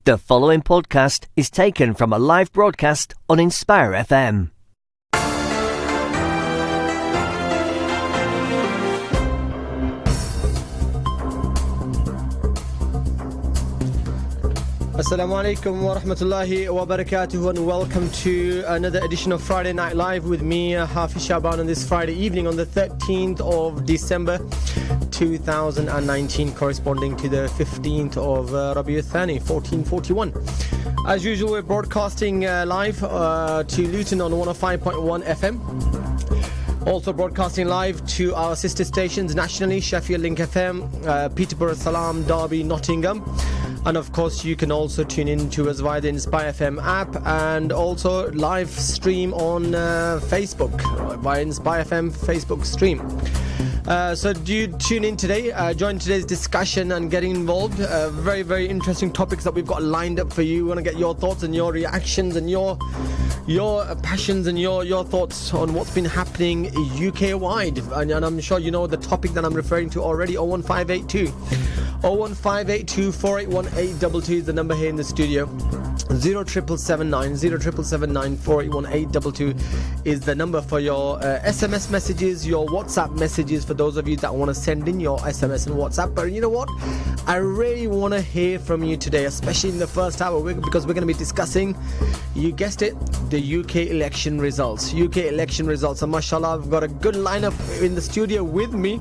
The following podcast is taken from a live broadcast on Inspire FM. Assalamu alaikum wa rahmatullahi wa barakatuh, and welcome to another edition of Friday Night Live with me, Hafiz Shaban, on this Friday evening on the 13th of December 2019, corresponding to the 15th of Rabiul Thani 1441. As usual, we're broadcasting live to Luton on 105.1 FM. Also broadcasting live to our sister stations nationally: Sheffield Link FM, Peterborough, Salam, Derby, Nottingham. And of course, you can also tune in to us via the Inspire FM app, and also live stream on Facebook via Inspire FM Facebook stream. So do tune in today, join today's discussion and get involved. Very, very interesting topics that we've got lined up for you. We want to get your thoughts and your reactions and your passions and your thoughts on what's been happening UK-wide. And I'm sure you know the topic that I'm referring to already. 01582 01582 is the number here in the studio. 07779 481 is the number for your SMS messages, your WhatsApp messages, for those of you that want to send in your SMS and WhatsApp. But you know what? I really want to hear from you today, especially in the first hour, because we're going to be discussing, you guessed it, the UK election results. And mashallah, I've got a good lineup in the studio with me.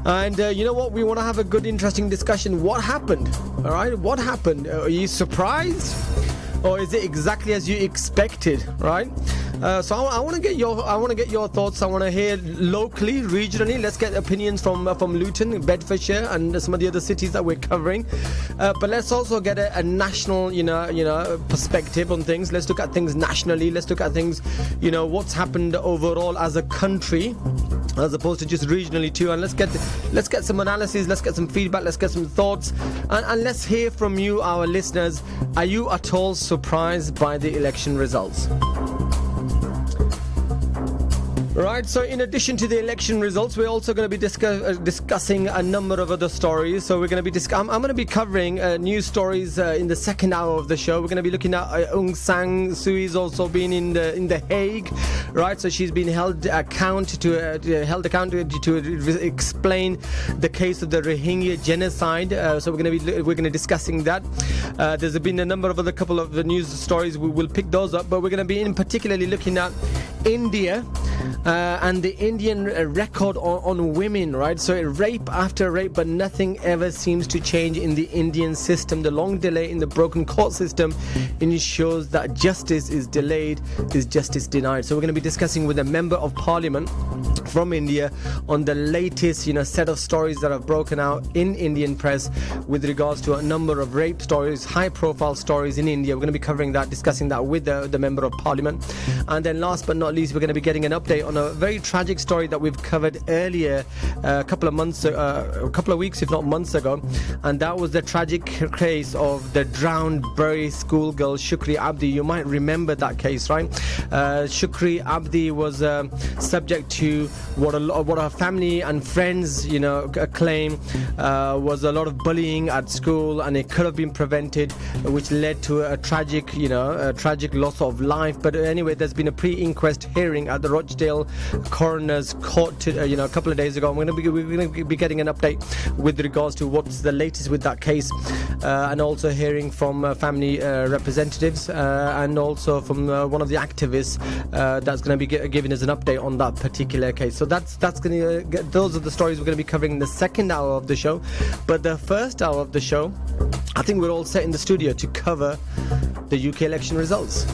And you know what? We want to have a good, interesting discussion. What happened? All right, what happened? Are you surprised, or is it exactly as you expected? Right. So I want to get your thoughts. I want to hear locally, regionally. Let's get opinions from Luton, Bedfordshire, and some of the other cities that we're covering. But let's also get a national, perspective on things. Let's look at things nationally. Let's look at things, what's happened overall as a country, as opposed to just regionally too. And let's get some analysis, let's get some feedback, let's get some thoughts, and let's hear from you, our listeners. Are you at all surprised by the election results? Right, so in addition to the election results, we're also going to be discussing a number of other stories. So we're going to be I'm going to be covering news stories in the second hour of the show. We're going to be looking at Aung San Suu Kyi's also been in the Hague, right? So she's been held accountable to explain the case of the Rohingya genocide. So we're going to be discussing that. There's been a number of other couple of the news stories. We will pick those up, but we're going to be particularly looking at India. And the Indian record on women, right? So rape after rape, but nothing ever seems to change in the Indian system. The long delay in the broken court system ensures that justice is delayed, is justice denied. So we're going to be discussing with a member of parliament from India on the latest, set of stories that have broken out in Indian press with regards to a number of rape stories, high-profile stories in India. We're going to be covering that, discussing that with the member of parliament. And then last but not least, we're going to be getting an update on a very tragic story that we've covered earlier, a couple of weeks, if not months ago, and that was the tragic case of the drowned Bury schoolgirl Shukri Abdi. You might remember that case, right? Shukri Abdi was subject to what her family and friends, claim was a lot of bullying at school, and it could have been prevented, which led to a tragic loss of life. But anyway, there's been a pre-inquest hearing at the Rochdale Coroner's Court a couple of days ago. We're going to be getting an update with regards to what's the latest with that case, and also hearing from family representatives, and also from one of the activists that's going to be giving us an update on that particular case. So that's going to those are the stories we're going to be covering in the second hour of the show. But the first hour of the show, I think we're all set in the studio to cover the UK election results.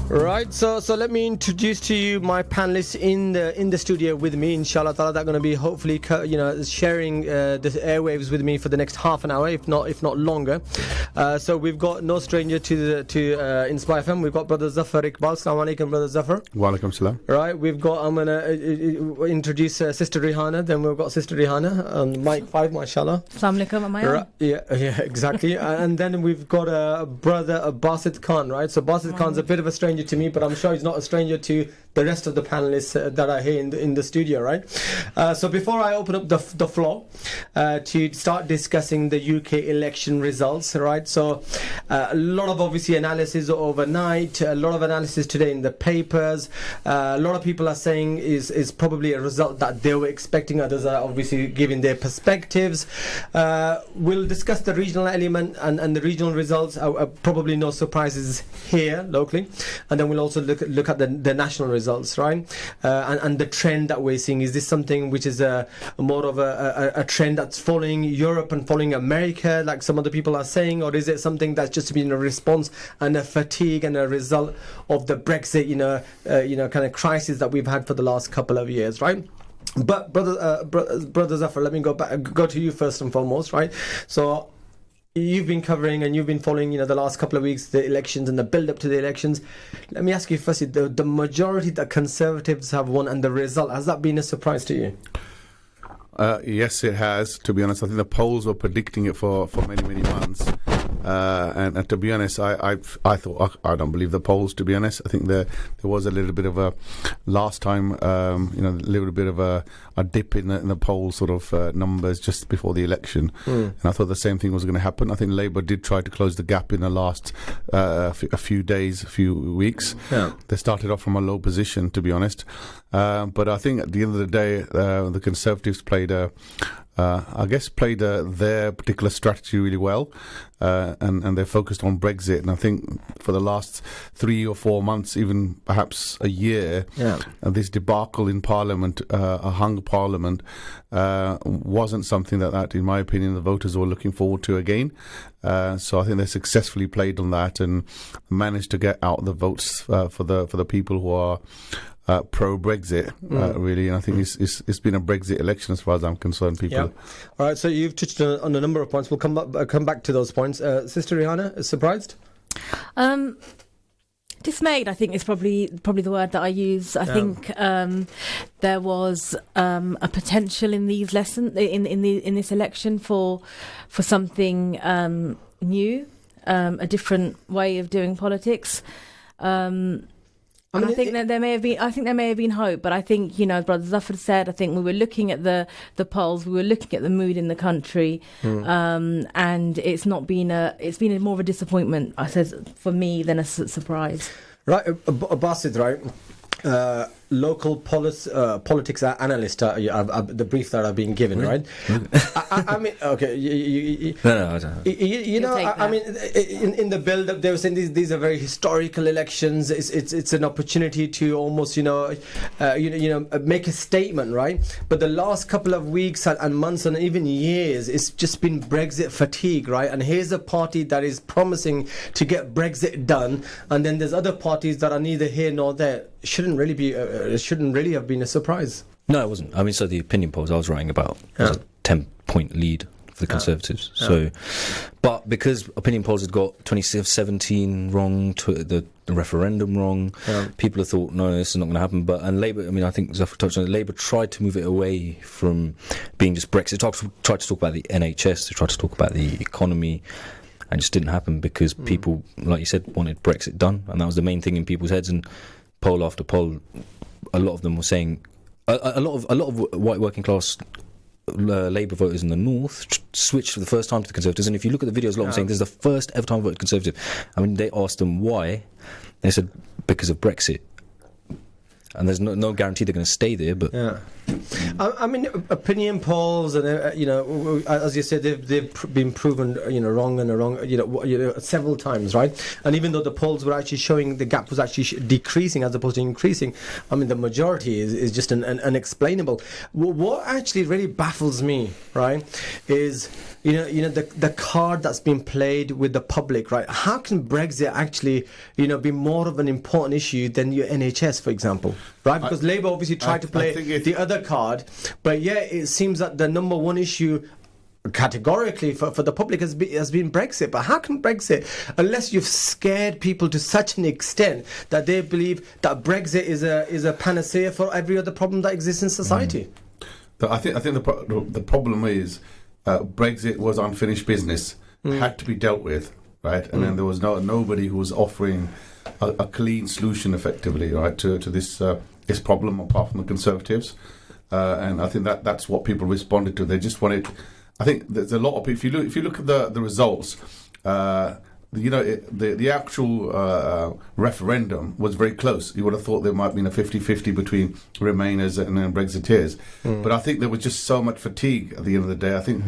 Right, so let me introduce to you my panelists in the studio with me. Inshallah ta'ala, they're going to be hopefully sharing the airwaves with me for the next half an hour, if not longer. So we've got no stranger to Inspire FM. We've got Brother Zafar Iqbal. Assalamu alaikum, Brother Zafar. Wa alaikum salam. Right, I'm going to introduce Sister Rihanna. Then we've got Sister Rihanna on mic 5, mashallah. Assalamu alaikum, am I on? Yeah, exactly. And then we've got Brother Basit Khan, right? So Basit Khan's a bit of a stranger to me, but I'm sure he's not a stranger to the rest of the panelists that are here in the studio, right? So before I open up the floor to start discussing the UK election results, right? So a lot of obviously analysis overnight, a lot of analysis today in the papers. A lot of people are saying is probably a result that they were expecting. Others are obviously giving their perspectives. We'll discuss the regional element and the regional results. Probably no surprises here locally, and then we'll also look at the national results, right? And the trend that we're seeing, is this something which is more of a trend that's following Europe and following America, like some other people are saying, or is it something that's just been a response and a fatigue and a result of the Brexit, kind of crisis that we've had for the last couple of years, right? But brother Zafar, let me go to you first and foremost, right? So you've been covering and you've been following, the last couple of weeks, the elections and the build-up to the elections. Let me ask you firstly, the majority that Conservatives have won and the result, has that been a surprise to you? Yes, it has, to be honest. I think the polls were predicting it for many, many months. And to be honest, I thought, I don't believe the polls, to be honest. I think there was a little bit of a, last time, a little bit of a dip in the poll sort of numbers just before the election. And I thought the same thing was going to happen. I think Labour did try to close the gap in the last a few weeks. Yeah. They started off from a low position, to be honest. But I think at the end of the day, the Conservatives played their particular strategy really well, and they're focused on Brexit. And I think for the last 3 or 4 months, even perhaps a year, this debacle in Parliament, a hung Parliament, wasn't something that, in my opinion, the voters were looking forward to again. So I think they successfully played on that and managed to get out the votes for the people who are pro-Brexit, really. And I think it's been a Brexit election as far as I'm concerned, people. Yeah. All right, so you've touched on a number of points. We'll come back to those points. Sister Rihanna, surprised? Dismayed, I think, is probably the word that I use. I think there was a potential in these lessons in this election for something new, a different way of doing politics. I think there may have been hope, but I think, Brother Zafar said, I think we were looking at the polls, we were looking at the mood in the country, and it's been more of a disappointment, I said, for me than a surprise. Right, Basit, right? Local politics analyst, the brief that I've been given, right? I mean, okay, No, I don't. I mean, in the build-up, they were saying these are very historical elections. It's an opportunity to almost, make a statement, right? But the last couple of weeks and months and even years, it's just been Brexit fatigue, right? And here's a party that is promising to get Brexit done, and then there's other parties that are neither here nor there. Shouldn't really have been a surprise. No, it wasn't. I mean, so the opinion polls I was writing about was a 10-point lead for the Conservatives. So, but because opinion polls had got 2017 wrong, the referendum wrong, people have thought, no, this is not going to happen. And Labour, I mean, I think Zafar touched on it, Labour tried to move it away from being just Brexit. Tried to talk about the NHS, they tried to talk about the economy, and it just didn't happen because people, like you said, wanted Brexit done, and that was the main thing in people's heads. And poll after poll, a lot of them were saying, a lot of white working class Labour voters in the north switched for the first time to the Conservatives. And if you look at the videos, a lot of them saying this is the first ever time I voted Conservative. I mean, they asked them why. They said because of Brexit. And there's no guarantee they're going to stay there, but I mean, opinion polls, and as you said, they've been proven, wrong and wrong, several times, right? And even though the polls were actually showing the gap was actually decreasing as opposed to increasing, I mean, the majority is just unexplainable. What actually really baffles me, right, is the card that's been played with the public, right? How can Brexit actually, be more of an important issue than your NHS, for example? Right, because Labour obviously tried to play the other card, but it seems that the number one issue categorically for the public has been Brexit. But how can Brexit, unless you've scared people to such an extent that they believe that Brexit is a panacea for every other problem that exists in society? I think the problem is Brexit was unfinished business, had to be dealt with. right? And then there was nobody who was offering a clean solution, effectively, right, to this problem, apart from the Conservatives. And I think that's what people responded to. They just wanted. I think there's a lot of people. If you look at the results. The actual referendum was very close. You would have thought there might have been a 50-50 between Remainers and Brexiteers. But I think there was just so much fatigue at the end of the day. I think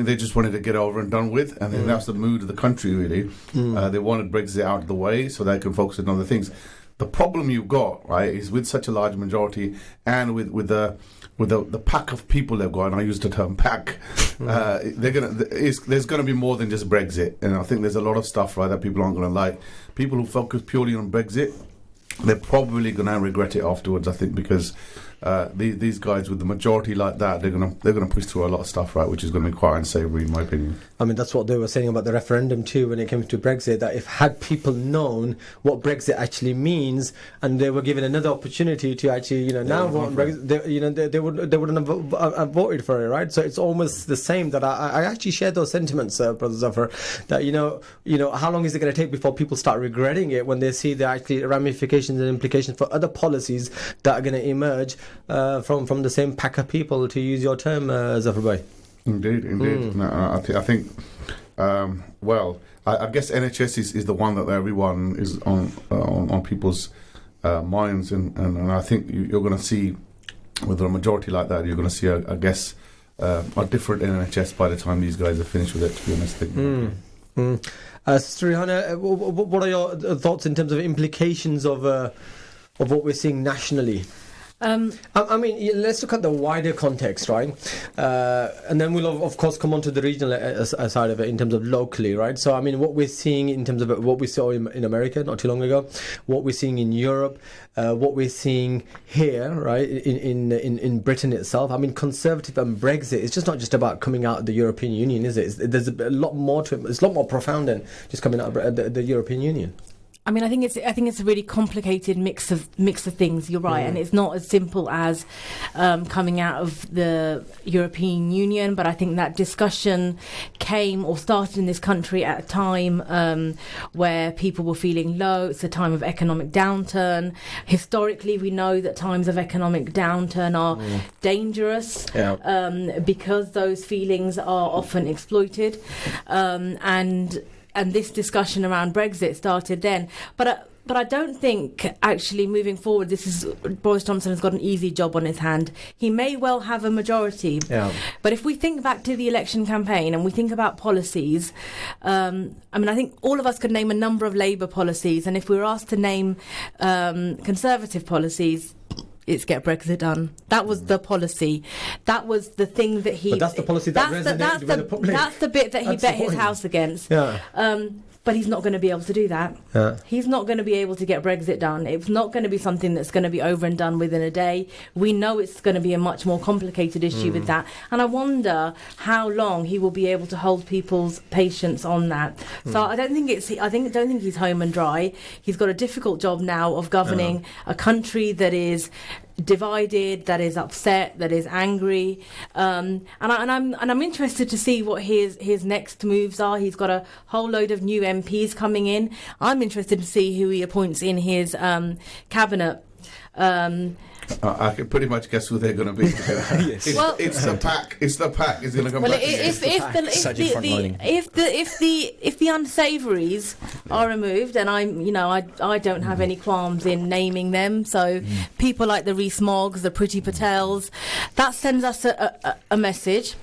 they just wanted to get over and done with. And that's the mood of the country, really. They wanted Brexit out of the way so they can focus on other things. The problem you've got, right, is with such a large majority and with the pack of people they've got, and I use the term pack, there's going to be more than just Brexit. And I think there's a lot of stuff, right, that people aren't going to like. People who focus purely on Brexit, they're probably going to regret it afterwards, I think, because these guys with the majority like that, they're going to push through a lot of stuff, right, which is going to be quite unsavoury, in my opinion. I mean, that's what they were saying about the referendum too when it came to Brexit, that had people known what Brexit actually means, and they were given another opportunity to actually, now vote on Brexit, they wouldn't have voted for it, right? So it's almost the same. That I actually share those sentiments, Brother Zafar, that how long is it going to take before people start regretting it when they see the actually ramifications and implications for other policies that are going to emerge from the same pack of people, to use your term, Zafar Bhai. Indeed. No, I think. I guess NHS is the one that everyone is on people's minds, and I think you're going to see, with a majority like that, you're going to see, a different NHS by the time these guys are finished with it. To be honest, Sister Rihanna, what are your thoughts in terms of implications of what we're seeing nationally? I mean, let's look at the wider context, right? And then we'll, of course, come on to the regional side of it in terms of locally, right? So, I mean, what we're seeing in terms of what we saw in America not too long ago, what we're seeing in Europe, what we're seeing here, right, in Britain itself. I mean, Conservative and Brexit, it's just not just about coming out of the European Union, is it? There's a lot more to it. It's a lot more profound than just coming out of the European Union. I mean, I think it's a really complicated mix of things. You're right, and it's not as simple as coming out of the European Union. But I think that discussion came or started in this country at a time where people were feeling low. It's a time of economic downturn. Historically, we know that times of economic downturn are dangerous because those feelings are often exploited, and this discussion around Brexit started then. But I don't think, actually, moving forward, Boris Johnson has got an easy job on his hand. He may well have a majority. Yeah. But if we think back to the election campaign and we think about policies, I mean, I think all of us could name a number of Labour policies. And if we were asked to name Conservative policies, it's get Brexit done. That was the policy. That was the thing that he... But that's the policy that resonated with the public. That's the bit that he bet his house against. Yeah. But he's not going to be able to do that. Yeah. He's not going to be able to get Brexit done. It's not going to be something that's going to be over and done within a day. We know it's going to be a much more complicated issue with that. And I wonder how long he will be able to hold people's patience on that. So I don't think he's home and dry. He's got a difficult job now of governing a country that is divided, that is upset, that is angry, and I'm interested to see what his next moves are. He's got a whole load of new MPs coming in. I'm interested to see who he appoints in his cabinet. I can pretty much guess who they're going to be. Yes. It's the pack. It's the pack. It's going to come back. If the unsavouries are removed, and I don't have any qualms in naming them. So people like the Rees-Moggs, the Priti Patels, that sends us a message.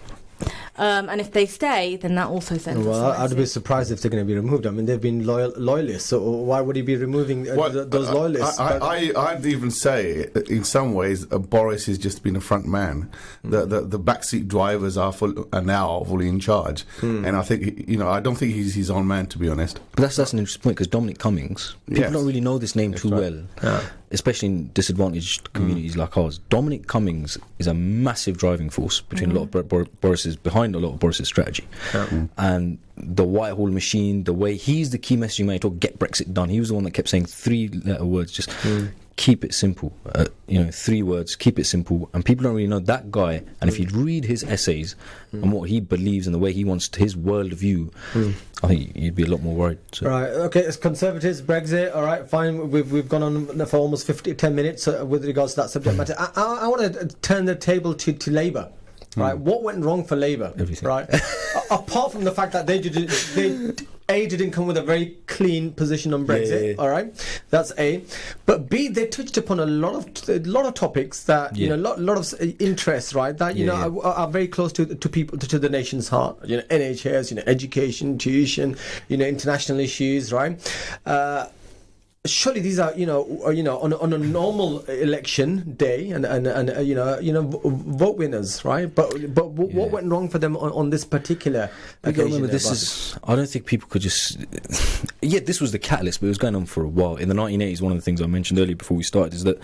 And if they stay, then that also sends us a message. I'd be surprised if they're going to be removed. I mean, they've been loyalists, so why would he be removing those loyalists? I'd even say, in some ways, Boris has just been a front man. The backseat drivers are now fully in charge, and I think I don't think he's his own man, to be honest. But that's an interesting point, because Dominic Cummings, people don't really know this name too well. Yeah. Especially in disadvantaged communities like ours. Dominic Cummings is a massive driving force between a lot of behind a lot of Boris's strategy. And the Whitehall machine, the way he's the key messaging man, get Brexit done. He was the one that kept saying 3-letter words, just keep it simple. 3 words, keep it simple. And people don't really know that guy. And if you read his essays and what he believes and the way he wants his worldview, I think you'd be a lot more worried. So. Right, okay, it's Conservatives, Brexit, all right, fine. We've gone on for almost 10 minutes with regards to that subject matter. I want to turn the table to Labour. Right, what went wrong for Labour? Everything. Right, apart from the fact that they didn't come with a very clean position on Brexit. All right, that's A. But B, they touched upon a lot of topics that a lot of interests, right? That are very close to people, to the nation's heart. NHS, education, tuition, international issues, right? Surely these are on a normal election day and vote winners, right? But what went wrong for them on this particular occasion? Remember, I don't think people could just this was the catalyst, but it was going on for a while. In the 1980s, one of the things I mentioned earlier before we started is that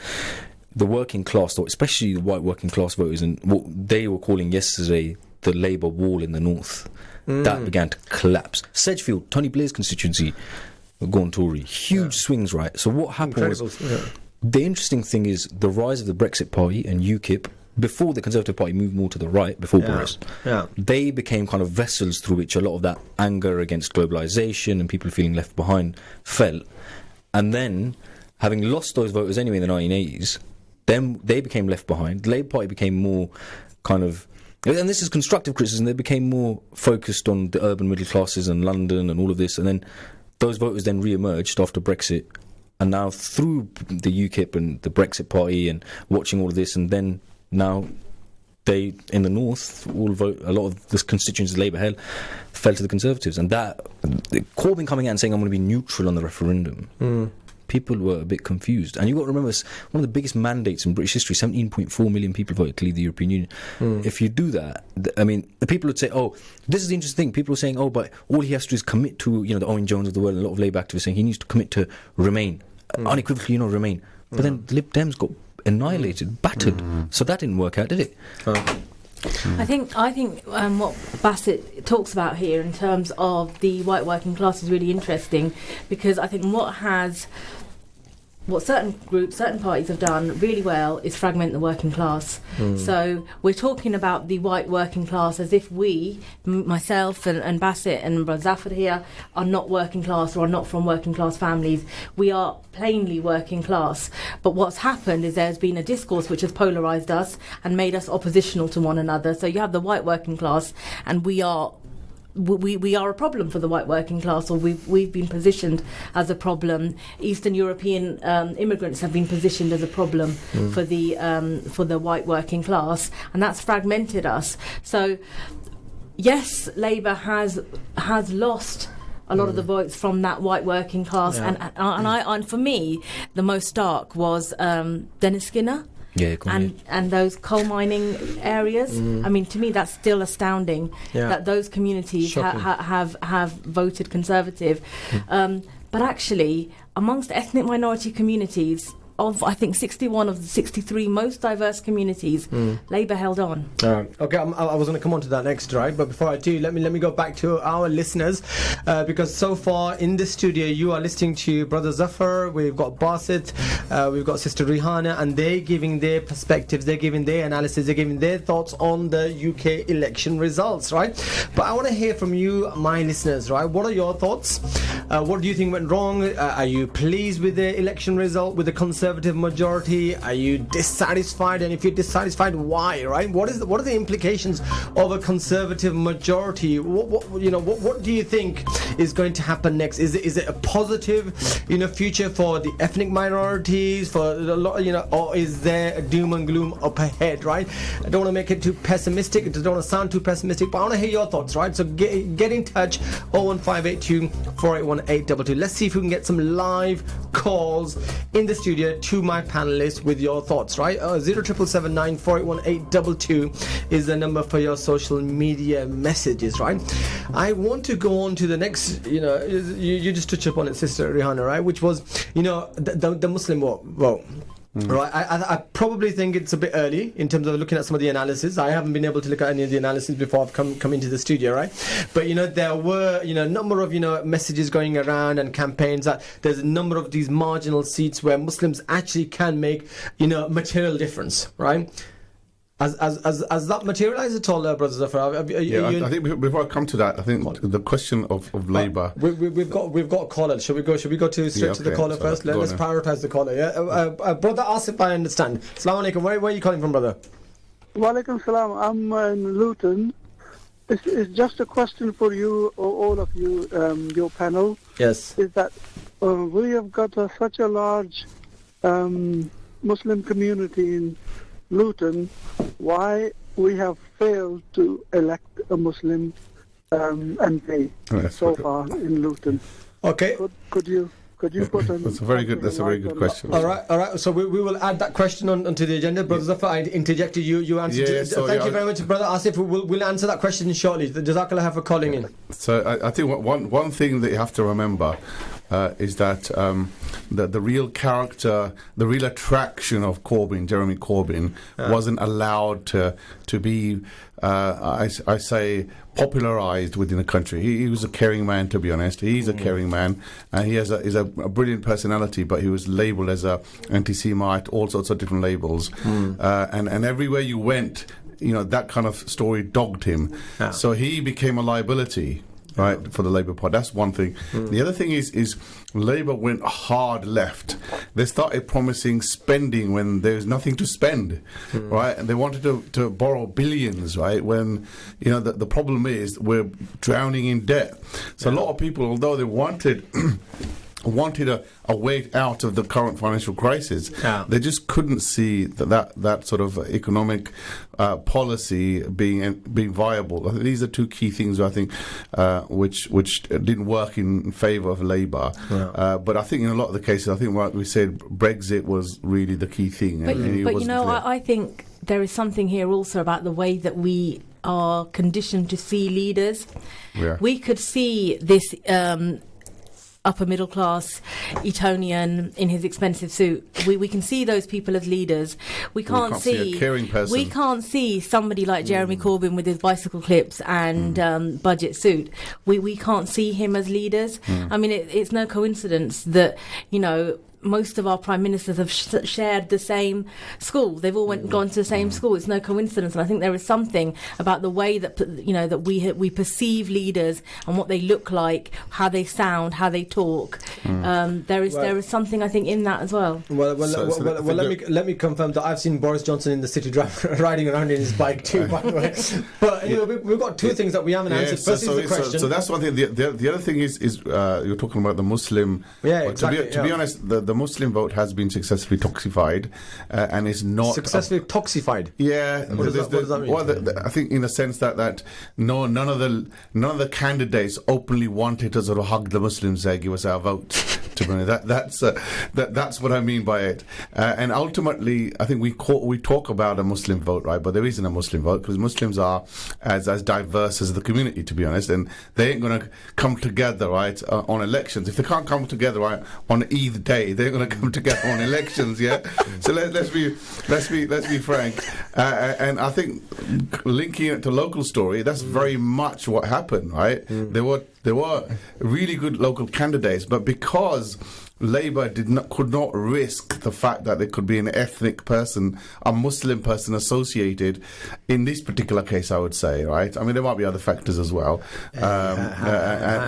the working class, especially the white working class voters, and what they were calling yesterday the Labour wall in the north, that began to collapse. Sedgefield, Tony Blair's constituency, gone Tory. Huge swings, right? So what happened was, the interesting thing is the rise of the Brexit Party and UKIP, before the Conservative Party moved more to the right, before Boris, they became kind of vessels through which a lot of that anger against globalisation and people feeling left behind fell. And then, having lost those voters anyway in the 1980s, then they became left behind. The Labour Party became more kind of, and this is constructive criticism, they became more focused on the urban middle classes and London and all of this, and then those voters then re-emerged after Brexit, and now through the UKIP and the Brexit Party and watching all of this, and then now they, in the north, all vote, a lot of the constituents Labour held fell to the Conservatives. And that, Corbyn coming out and saying, I'm going to be neutral on the referendum, people were a bit confused. And you've got to remember, it's one of the biggest mandates in British history. 17.4 million people voted to leave the European Union. If you do that, the people would say, this is the interesting thing. People are saying, but all he has to do is commit to, the Owen Jones of the world, and a lot of Labour activists saying he needs to commit to remain. Unequivocally, Remain. But then the Lib Dems got annihilated, battered. So that didn't work out, did it? I think what Bassett talks about here in terms of the white working class is really interesting, because I think what certain groups, certain parties have done really well is fragment the working class. So we're talking about the white working class as if we, myself and Bassett and Brother Zafar here, are not working class or are not from working class families. We are plainly working class. But what's happened is there's been a discourse which has polarised us and made us oppositional to one another. So you have the white working class, and we are a problem for the white working class, or we've been positioned as a problem. Eastern European immigrants have been positioned as a problem for the white working class, and that's fragmented us. So yes, Labour has lost a lot of the votes from that white working class, and for me the most stark was Dennis Skinner. And those coal mining areas. To me, that's still astounding that those communities have voted Conservative. But actually, amongst ethnic minority communities, of I think 61 of the 63 most diverse communities, Labour held on. Okay, I was going to come on to that next, right? But before I do, let me go back to our listeners, because so far in the studio you are listening to Brother Zafar, we've got Basit, we've got Sister Rihanna, and they're giving their perspectives, they're giving their analysis, they're giving their thoughts on the UK election results, right? But I want to hear from you, my listeners, right? What are your thoughts? What do you think went wrong? Are you pleased with the election result, with the Conservative majority? Are you dissatisfied? And if you're dissatisfied, why? Right? What are the implications of a Conservative majority? What do you think is going to happen next? Is it a positive, future for the ethnic minorities? Or is there a doom and gloom up ahead? Right? I don't want to make it too pessimistic. I don't want to sound too pessimistic, but I want to hear your thoughts. Right? So get in touch. 01582 481 822. Let's see if we can get some live calls in the studio to my panelists with your thoughts, right? 07779 481 822 is the number for your social media messages, right? I want to go on to the next, you just touched upon it, Sister Rihanna, right? Which was, the Muslim war. Well, Right, I probably think it's a bit early in terms of looking at some of the analysis. I haven't been able to look at any of the analysis before I've come into the studio, right? But there were a number of messages going around and campaigns that there's a number of these marginal seats where Muslims actually can make material difference, right? As that materialised at all, Brother Zafar? I think before I come to that, I think the question of Labour. We've got a caller. Should we go straight to the caller first? Let's prioritise the caller. Yeah, Brother Asif, I understand. Assalamu alaikum. Where are you calling from, brother? Wa alaikum salam. I'm in Luton. It's just a question for you, or all of you, your panel. Yes. Is that we have got such a large Muslim community in Luton, why we have failed to elect a Muslim MP so far in Luton? Okay. Could you put on? That's a very good question. All right. So we will add that question onto the agenda, Brother Zafar. I interjected you answered. Thank you very much, Brother Asif. We'll answer that question shortly. Jazakallah for calling in. So I think one thing that you have to remember is that the real character, the real attraction of Jeremy Corbyn, wasn't allowed to be, I say, popularised within the country. He was a caring man, to be honest. He's a caring man, and he has a brilliant personality, but he was labelled as a anti-Semite, all sorts of different labels. And everywhere you went, that kind of story dogged him. So he became a liability, right, for the Labour Party. That's one thing. The other thing is Labour went hard left. They started promising spending when there's nothing to spend, right? And they wanted to borrow billions, right? When, the problem is we're drowning in debt. So a lot of people, although they wanted a way out of the current financial crisis, they just couldn't see that sort of economic policy being viable. I think these are two key things, I think, which didn't work in favour of Labour. But I think in a lot of the cases, I think, like we said, Brexit was really the key thing. But I think there is something here also about the way that we are conditioned to see leaders. We could see this upper middle class Etonian in his expensive suit. We can see those people as leaders. We can't see a caring person. We can't see somebody like Jeremy Corbyn with his bicycle clips and budget suit. We can't see him as leaders. I mean, it's no coincidence that most of our prime ministers have shared the same school. They've all gone to the same school. It's no coincidence, and I think there is something about the way that that we perceive leaders and what they look like, how they sound, how they talk. There is something, I think, in that as well. Let me confirm that I've seen Boris Johnson in the city riding around in his bike too. By the way, but we've got two things that we haven't answered. First is the question. So that's one thing. The other thing is you're talking about the Muslim. Yeah, exactly. To be honest, the Muslim vote has been successfully toxified, and is not successfully toxified. Yeah, what does that mean? Well, I think in the sense that none of the candidates openly wanted to sort of hug the Muslims, say, give us our votes. To be honest, that's what I mean by it. And ultimately, I think we talk about a Muslim vote, right? But there isn't a Muslim vote because Muslims are as diverse as the community, to be honest, and they ain't going to come together, right, on elections. If they can't come together, right, on Eid day, they're going to come together on elections, yeah. So let's be frank. And I think linking it to local story, that's very much what happened, right? There were really good local candidates, but because Labour could not risk the fact that there could be an ethnic person, a Muslim person associated in this particular case, I would say, right? I mean, there might be other factors as well. And I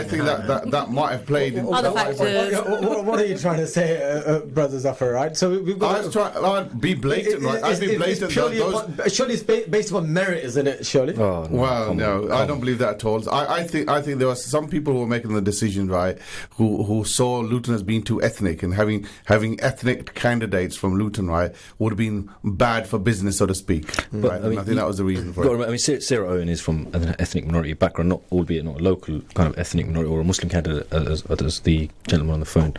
think that might have played in other factors. What are you trying to say, Brother Zafar, right? So we've got... I'd be blatant, right? I'd be blatant. Surely it's based upon merit, isn't it, surely? Oh, no, I don't believe that at all. I think there were some people who were making the decision, right, who saw Luton as being too ethnic, and having ethnic candidates from Luton, right, would have been bad for business, so to speak. Right? I think that was the reason for it. I mean, Sarah Owen is from an ethnic minority background, albeit not a local kind of ethnic minority or a Muslim candidate, as the gentleman on the phone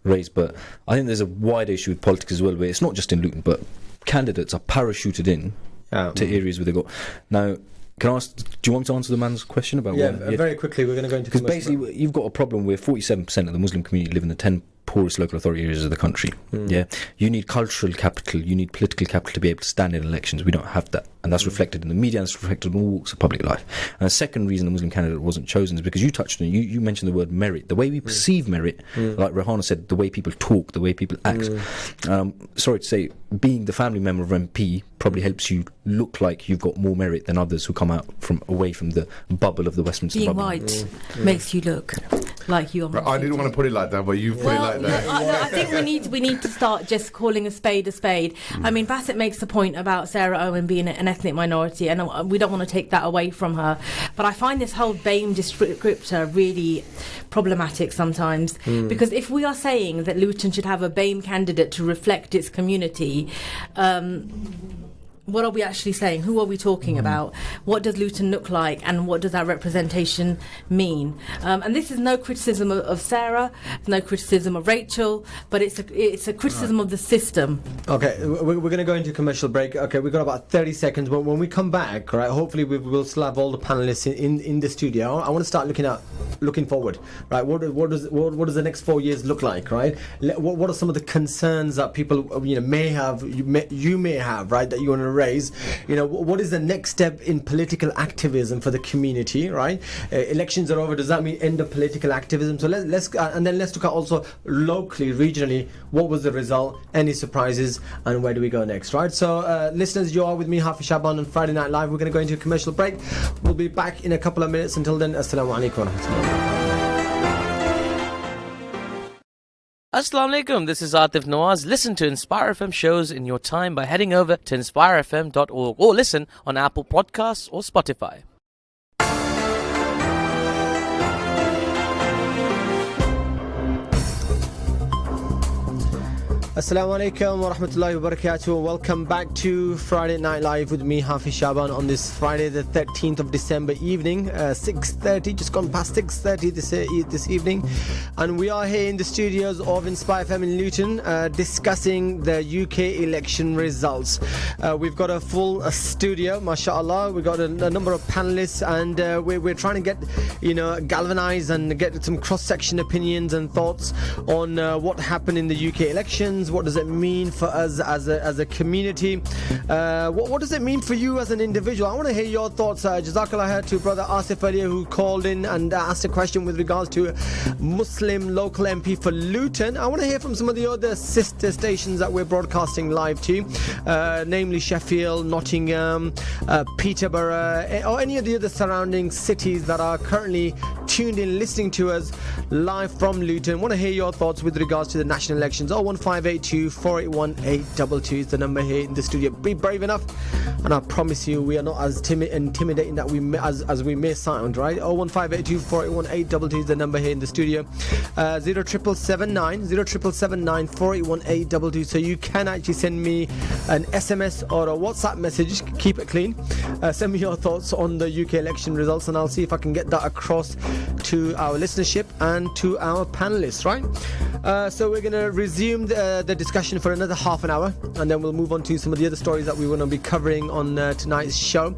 raised. But I think there's a wide issue with politics as well, where it's not just in Luton, but candidates are parachuted in to areas where they go. Now, can I ask, do you want to answer the man's question about very quickly, we're going to go into... Because basically, you've got a problem where 47% of the Muslim community live in the 10 poorest local authority areas of the country. Yeah, you need cultural capital, you need political capital to be able to stand in elections. We don't have that, and that's reflected in the media, and it's reflected in all walks of public life. And the second reason the Muslim candidate wasn't chosen is because you touched on it. You mentioned the word merit. The way we perceive merit, like Rehana said, the way people talk, the way people act. Sorry to say, being the family member of MP probably helps you look like you've got more merit than others who come out from away from the bubble of the Westminster Being bubble. white makes you look like you are. I didn't want to put it like that, but you put it like that. I think we need to start just calling a spade a spade. I mean, Bassett makes the point about Sarah Owen being an ethnic minority, and we don't want to take that away from her. But I find this whole BAME descriptor really problematic sometimes, because if we are saying that Luton should have a BAME candidate to reflect its community, what are we actually saying? Who are we talking about? What does Luton look like, and what does that representation mean? And this is no criticism of Sarah, no criticism of Rachel, but it's a criticism of the system. Okay, we're going to go into commercial break. Okay, we've got about 30 seconds. When we come back, right, hopefully we'll still have all the panelists in the studio. I want to start looking forward, right? What does the next 4 years look like, right? What are some of the concerns that people may have, you may have, right, that you want to raise? What is the next step in political activism for the community, right? Elections are over. Does that mean end of political activism? So let's look at also locally, regionally, what was the result, any surprises, and where do we go next, right? So listeners, you are with me, Hafiz Shaban, on Friday Night Live. We're going to go into a commercial break. We'll be back in a couple of minutes. Until then, assalamu alaikum wa rahmatullah. Assalamu alaikum, this is Atif Nawaz. Listen to Inspire FM shows in your time by heading over to inspirefm.org or listen on Apple Podcasts or Spotify. Assalamu alaikum wa rahmatullahi wa barakatuh. Welcome back to Friday Night Live with me, Hafiz Shaban, on this Friday the 13th of December evening, 6:30, just gone past 6:30 this evening, and we are here in the studios of Inspire FM in Luton discussing the UK election results. We've got a full studio, mashallah. We've got a number of panelists, and we're trying to get galvanize and get some cross-section opinions and thoughts on what happened in the UK elections. What does it mean for us as a community? What does it mean for you as an individual? I want to hear your thoughts. Jazakallah khair to brother Asif earlier, who called in and asked a question with regards to Muslim local MP for Luton. I want to hear from some of the other sister stations that we're broadcasting live to, namely Sheffield, Nottingham, Peterborough, or any of the other surrounding cities that are currently tuned in listening to us live from Luton. I want to hear your thoughts with regards to the national elections. 01582 481 822 is the number here in the studio. Be brave enough, and I promise you we are not as intimidating that as we may sound, right? 01582 481 822 is the number here in the studio. 07779 481 822. So you can actually send me an SMS or a WhatsApp message. Keep it clean. Send me your thoughts on the UK election results, and I'll see if I can get that across to our listenership and to our panelists, right? So we're going to resume the discussion for another half an hour, and then we'll move on to some of the other stories that we want to be covering on tonight's show.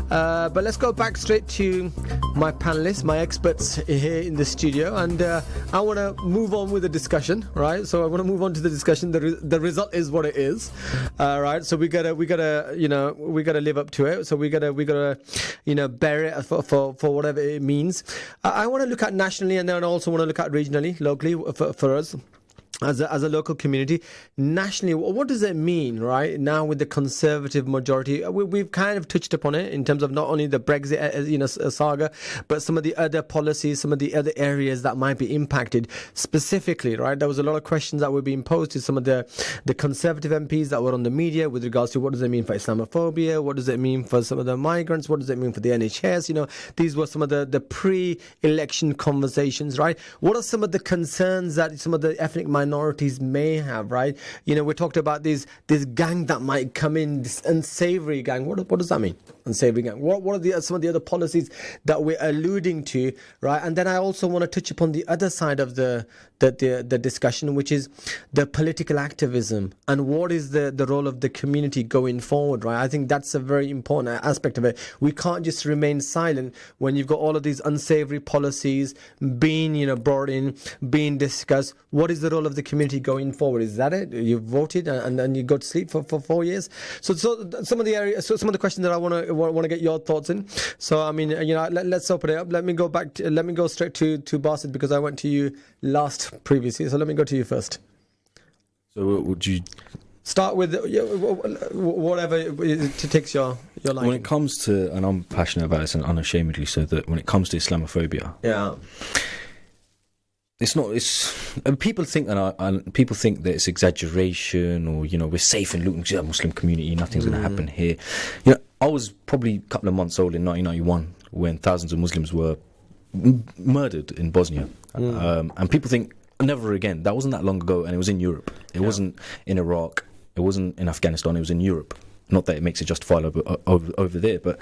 But let's go back straight to my panelists, my experts here in the studio, and I want to move on with the discussion, right? So I want to move on to the discussion. The result is what it is, right? So we gotta live up to it. So we gotta bear it for whatever it means. I want to look at nationally, and then I also want to look at regionally, locally for us. As a local community, nationally, what does it mean, right? Now with the Conservative majority, we've kind of touched upon it in terms of not only the Brexit, saga, but some of the other policies, some of the other areas that might be impacted specifically, right? There was a lot of questions that were being posed to some of the Conservative MPs that were on the media with regards to what does it mean for Islamophobia, what does it mean for some of the migrants, what does it mean for the NHS? These were some of the pre-election conversations, right? What are some of the concerns that some of the ethnic minorities may have, right? We talked about this gang that might come in, this unsavory gang. What does that mean? Unsavory gang. What are some of the other policies that we're alluding to, right? And then I also want to touch upon the other side of the discussion, which is the political activism and what is the role of the community going forward, right? I think that's a very important aspect of it. We can't just remain silent when you've got all of these unsavory policies being brought in, being discussed. What is the role of of the community going forward. Is that it? You voted and then you go to sleep for 4 years. So some of the areas, some of the questions that I want to get your thoughts in. So I mean, let's open it up. Let me go straight to Basit, because I went to you last previously. So let me go to you first. So would you start with whatever takes your line? When it comes to, and I'm passionate about this and unashamedly so, that when it comes to Islamophobia, people think that it's exaggeration, or we're safe in Luton, a Muslim community, nothing's going to happen here. I was probably a couple of months old in 1991 when thousands of Muslims were murdered in Bosnia, and people think never again. That wasn't that long ago, and it was in Europe. It wasn't in Iraq. It wasn't in Afghanistan. It was in Europe. Not that it makes it justifiable over there, but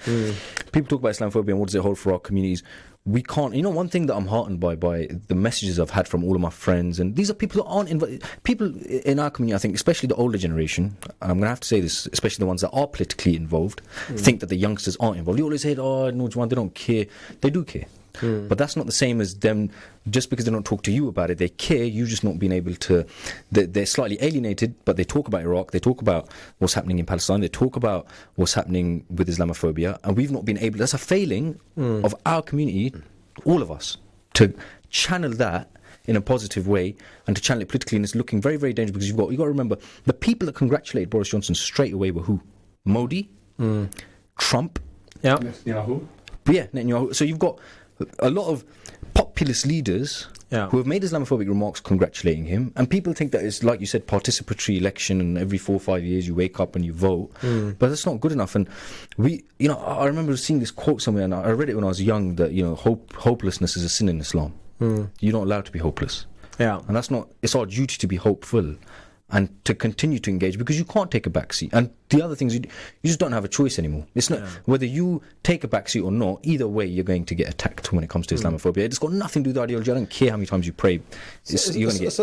people talk about Islamophobia and what does it hold for our communities. We can't. One thing that I'm heartened by the messages I've had from all of my friends, and these are people that aren't people in our community. I think, especially the older generation, and I'm going to have to say this, especially the ones that are politically involved, think that the youngsters aren't involved. You always say, "Oh, no, they don't care." They do care. But that's not the same as them, just because they don't talk to you about it, they care, you just not being able to, they're slightly alienated, but they talk about Iraq, they talk about what's happening in Palestine, they talk about what's happening with Islamophobia, and we've not been able, that's a failing of our community, all of us, to channel that in a positive way and to channel it politically, and it's looking very, very dangerous, because you've got to remember, the people that congratulated Boris Johnson straight away were who? Modi, Trump, Netanyahu. Netanyahu. So you've got a lot of populist leaders who have made Islamophobic remarks congratulating him, and people think that it's, like you said, participatory election, and every 4 or 5 years you wake up and you vote, but that's not good enough. And I remember seeing this quote somewhere, and I read it when I was young, that hopelessness is a sin in Islam. You're not allowed to be hopeless, and that's not. It's our duty to be hopeful and to continue to engage, because you can't take a backseat. And the other things, you just don't have a choice anymore. It's not whether you take a backseat or not, either way you're going to get attacked when it comes to Islamophobia. It's got nothing to do with ideology. I don't care how many times you pray. So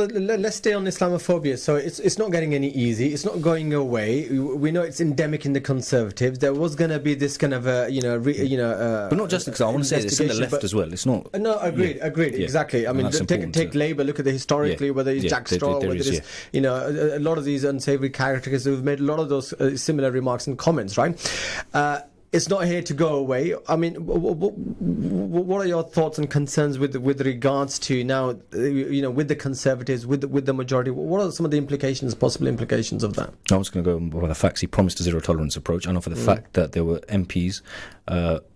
let's stay on Islamophobia. So it's not getting any easy. It's not going away. We know it's endemic in the Conservatives. There was going to be this kind of but not just because I want to say this in the left as well. It's not. No, agreed. Exactly. I mean, take Labour. Look at the historically, whether it's Jack Straw, whether it's a lot of these unsavoury characters who've made a lot of those similar remarks and comments, right? It's not here to go away. I mean, what are your thoughts and concerns with regards to now, with the Conservatives, with the majority? What are some of the possible implications of that? I was going to go by the facts. He promised a zero tolerance approach. I know for the fact that there were MPs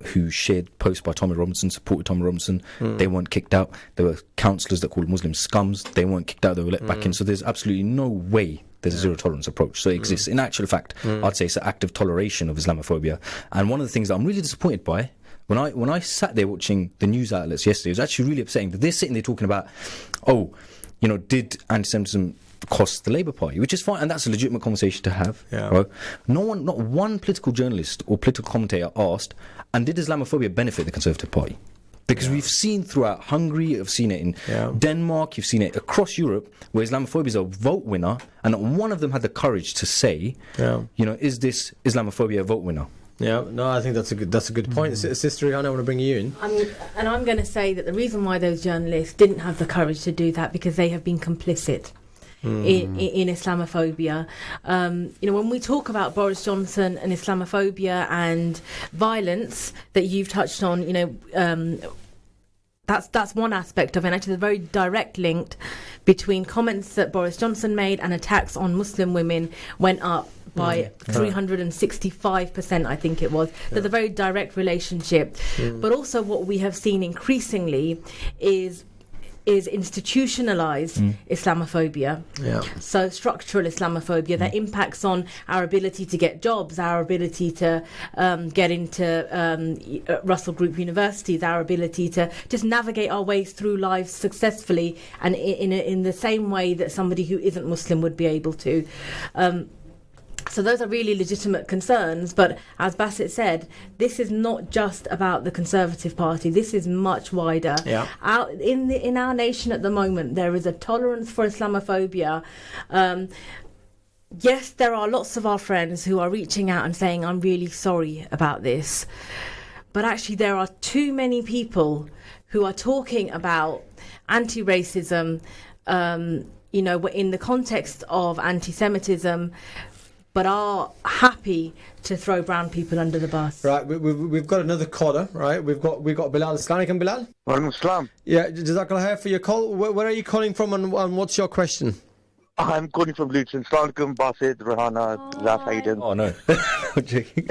who shared posts by Tommy Robinson, supported Tommy Robinson. They weren't kicked out. There were councillors that called Muslim scums. They weren't kicked out. They were let back in. So there's absolutely no way there's a zero tolerance approach. So it exists. In actual fact, I'd say it's an active toleration of Islamophobia. And one of the things that I'm really disappointed by, when I sat there watching the news outlets yesterday, it was actually really upsetting that they're sitting there talking about, did anti-Semitism cost the Labour Party? Which is fine, and that's a legitimate conversation to have. Right? Not one political journalist or political commentator asked, and did Islamophobia benefit the Conservative Party? Because we've seen throughout Hungary, you've seen it in Denmark, you've seen it across Europe, where Islamophobia is a vote winner, and not one of them had the courage to say, is this Islamophobia a vote winner? Yeah, no, I think that's a good point. Sister Rihanna, I want to bring you in. I'm going to say that the reason why those journalists didn't have the courage to do that, because they have been complicit in Islamophobia. When we talk about Boris Johnson and Islamophobia and violence that you've touched on, that's one aspect of it. And actually, there's a very direct link between comments that Boris Johnson made and attacks on Muslim women went up by 365%, I think it was. There's a very direct relationship. But also what we have seen increasingly is institutionalized Islamophobia. So structural Islamophobia that impacts on our ability to get jobs, our ability to get into Russell Group universities, our ability to just navigate our ways through life successfully, and in the same way that somebody who isn't Muslim would be able to. So those are really legitimate concerns, but as Basit said, this is not just about the Conservative Party. This is much wider. In our nation at the moment, there is a tolerance for Islamophobia. Yes, there are lots of our friends who are reaching out and saying, I'm really sorry about this. But actually, there are too many people who are talking about anti-racism, were in the context of anti-Semitism, but are happy to throw brown people under the bus. Right, we've got another caller, right? We've got Bilal. Assalamu alaikum, Bilal. Walaikum salam. Yeah, Jazakallah khair for your call. Where are you calling from, and what's your question? I'm calling from Luton. Assalamu alaikum, Basit, Rahana, Zaf, Aiden. Oh no. I'm joking.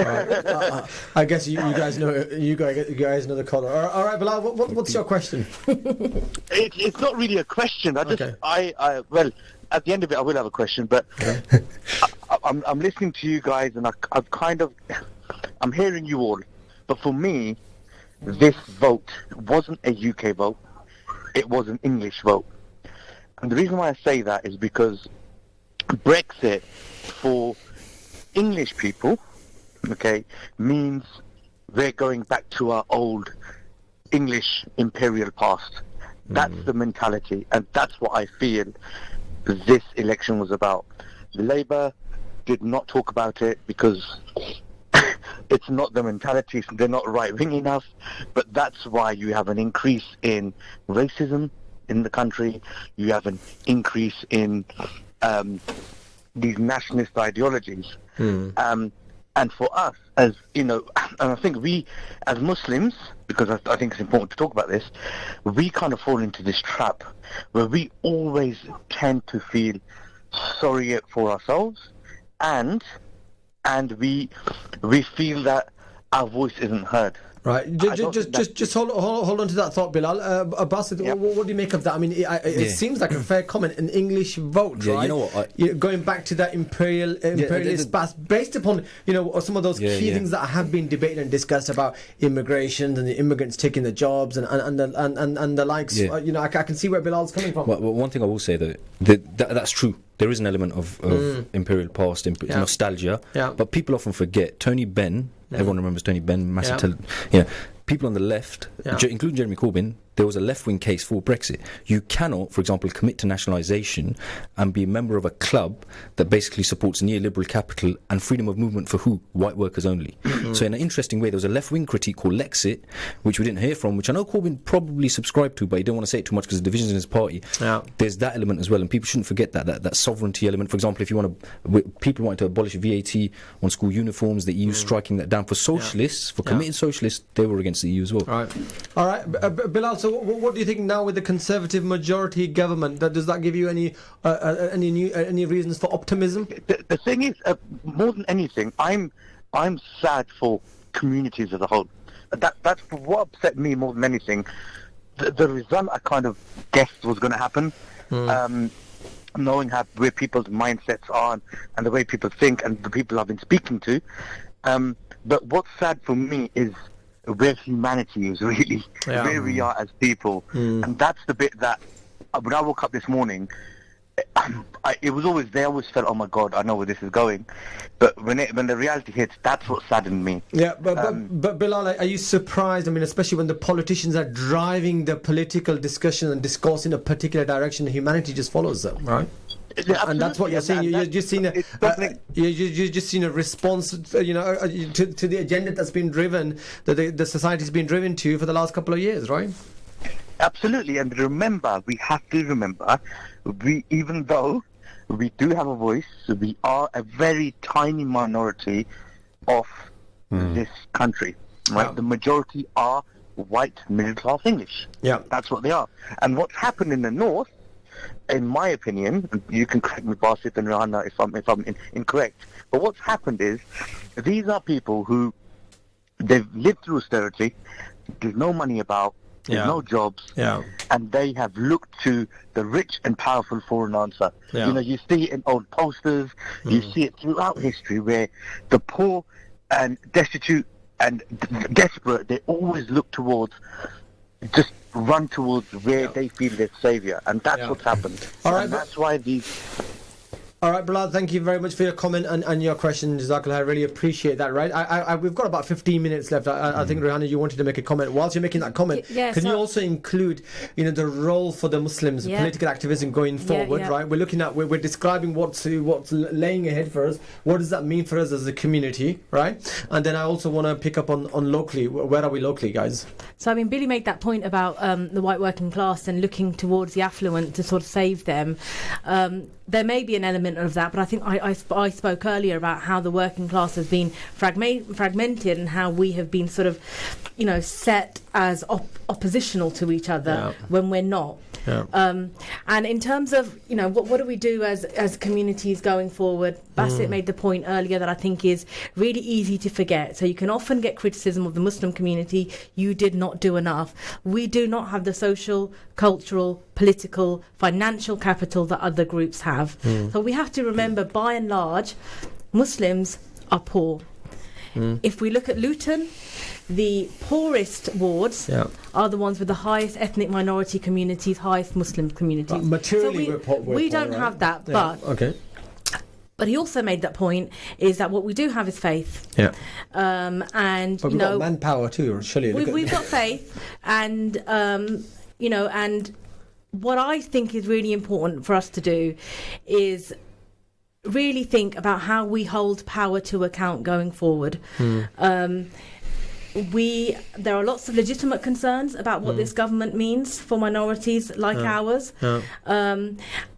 I guess you guys know the caller. All right, Bilal, what's your question? It's not really a question. Okay. Well, at the end of it, I will have a question, but I'm listening to you guys, and I'm hearing you all. But for me, this vote wasn't a UK vote. It was an English vote. And the reason why I say that is because Brexit for English people, okay, means we're going back to our old English imperial past. That's the mentality, and that's what I feel this election was about. Labour did not talk about it because it's not the mentality, they're not right-wing enough, but that's why you have an increase in racism in the country, you have an increase in these nationalist ideologies. And for us, as you know, and I think we, as Muslims, because I think it's important to talk about this, we kind of fall into this trap where we always tend to feel sorry for ourselves, and we feel that our voice isn't heard. Right, just hold on to that thought, Bilal. Basit, what do you make of that? I mean, it seems like a fair comment, an English vote, right? You know what? Going back to that imperialist past, based upon some of those key things that have been debated and discussed about immigration and the immigrants taking the jobs and the likes. I can see where Bilal's coming from. Well, one thing I will say though, that's true. There is an element of imperial past, nostalgia, but people often forget. Tony Benn, everyone remembers Tony Benn, massive people on the left, including Jeremy Corbyn, there was a left-wing case for Brexit. You cannot, for example, commit to nationalisation and be a member of a club that basically supports neoliberal capital and freedom of movement for who? White workers only. So in an interesting way, there was a left-wing critique called Lexit, which we didn't hear from, which I know Corbyn probably subscribed to, but he didn't want to say it too much because of divisions in his party. There's that element as well, and people shouldn't forget that sovereignty element. For example, if you want to, people want to abolish VAT on school uniforms, the EU striking that down. For socialists, for committed socialists, they were against the EU as well. All right, Bilal, so what do you think now with the Conservative majority government? Does that give you any reasons for optimism? The thing is, more than anything, I'm sad for communities as a whole. That's what upset me more than anything. The result I kind of guessed was going to happen, knowing where people's mindsets are and the way people think and the people I've been speaking to. But what's sad for me is where humanity is really, where we are as people. And that's the bit that, when I woke up this morning, it was always there. I always felt, oh my God, I know where this is going. But when the reality hits, that's what saddened me. Yeah, but Bilal, are you surprised? I mean, especially when the politicians are driving the political discussion and discourse in a particular direction, humanity just follows them, right? Yeah, and that's what you're seeing. You're just seeing a response, to the agenda that's been driven, that the society's been driven to for the last couple of years, right? Absolutely, and we have to remember, even though we do have a voice, we are a very tiny minority of this country, right? The majority are white, middle-class English. Yeah, that's what they are. And what's happened in the north, in my opinion, you can correct me, Basit and Rihanna, if I'm incorrect, but what's happened is, these are people who, they've lived through austerity, there's no money about, there's no jobs, and they have looked to the rich and powerful for an answer. You see it in old posters, you see it throughout history, where the poor and destitute and desperate, they always look towards, just run towards where they feel their saviour, and that's what's happened. All right, and that's why these... All right, Bilal, thank you very much for your comment and your question, Jazakallah. I really appreciate that, right? We've got about 15 minutes left. I think, Rihanna, you wanted to make a comment. Whilst you're making that comment, can you also include, the role for the Muslims, political activism going forward, right? We're looking at, we're describing what's laying ahead for us. What does that mean for us as a community, right? And then I also want to pick up on locally. Where are we locally, guys? So, Billy made that point about the white working class and looking towards the affluent to sort of save them. There may be an element of that, but I think I spoke earlier about how the working class has been fragmented and how we have been sort of, set as oppositional to each other when we're not. Yeah. And in terms of, what do we do as communities going forward? Bassett made the point earlier that I think is really easy to forget. So you can often get criticism of the Muslim community. You did not do enough. We do not have the social, cultural, political, financial capital that other groups have. So we have to remember, by and large, Muslims are poor. If we look at Luton, the poorest wards are the ones with the highest ethnic minority communities, highest Muslim communities. But materially, so we don't have that, But he also made that point, is that what we do have is faith. Yeah. And but we've got manpower too, surely. We've got faith, and and what I think is really important for us to do is really think about how we hold power to account going forward. There are lots of legitimate concerns about what this government means for minorities like ours.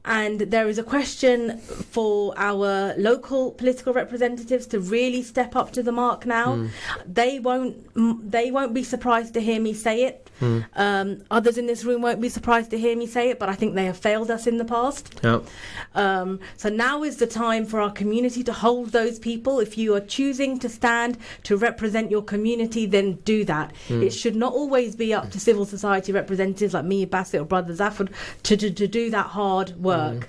And there is a question for our local political representatives to really step up to the mark now. They won't be surprised to hear me say it. Others in this room won't be surprised to hear me say it, but I think they have failed us in the past. So now is the time for our community to hold those people. If you are choosing to stand to represent your community, then do that. It should not always be up to civil society representatives like me, Bassett, or Brother Zafar to do that hard work.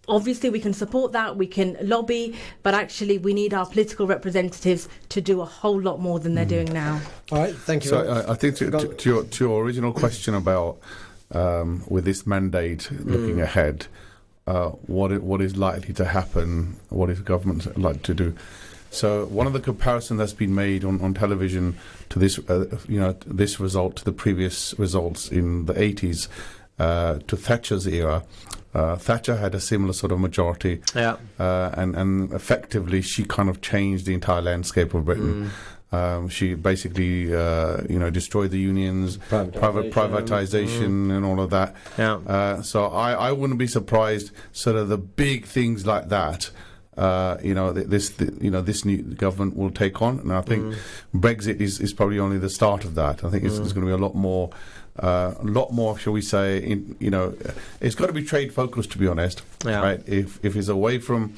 Obviously we can support that, we can lobby, but actually we need our political representatives to do a whole lot more than they're doing now. All right, thank you. So I think to your original question about with this mandate looking ahead, what is likely to happen, what is government like to do. So one of the comparisons that's been made on television to this this result to the previous results in the 80s to Thatcher's era. Thatcher had a similar sort of majority, and effectively she kind of changed the entire landscape of Britain. She basically, destroyed the unions, privatization, and all of that. So I wouldn't be surprised. Sort of the big things like that. This new government will take on, and I think Brexit is probably only the start of that. I think it's going to be a lot more, shall we say? It's got to be trade focused, to be honest. Right? If it's away from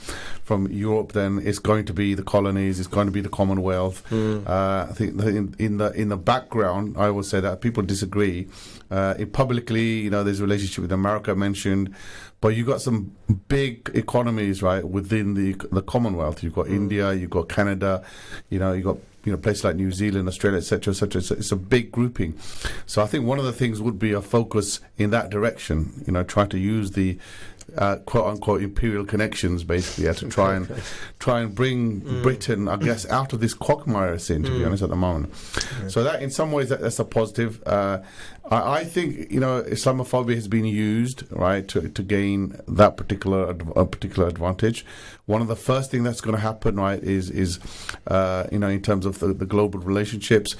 Europe, then it's going to be the colonies. It's going to be the Commonwealth. I think in the background, I would say that people disagree. Publicly, there's a relationship with America mentioned. But you've got some big economies, right, within the Commonwealth. You've got India, you've got Canada, you've got places like New Zealand, Australia, etc., etc. It's a big grouping. So I think one of the things would be a focus in that direction. Try to use the quote unquote imperial connections, basically, to try and bring Britain, I guess, out of this quagmire it's in, to be honest, at the moment. So that, in some ways, that's a positive. I think Islamophobia has been used, right, to gain that particular advantage. One of the first things that's going to happen, right, is in terms of the global relationships,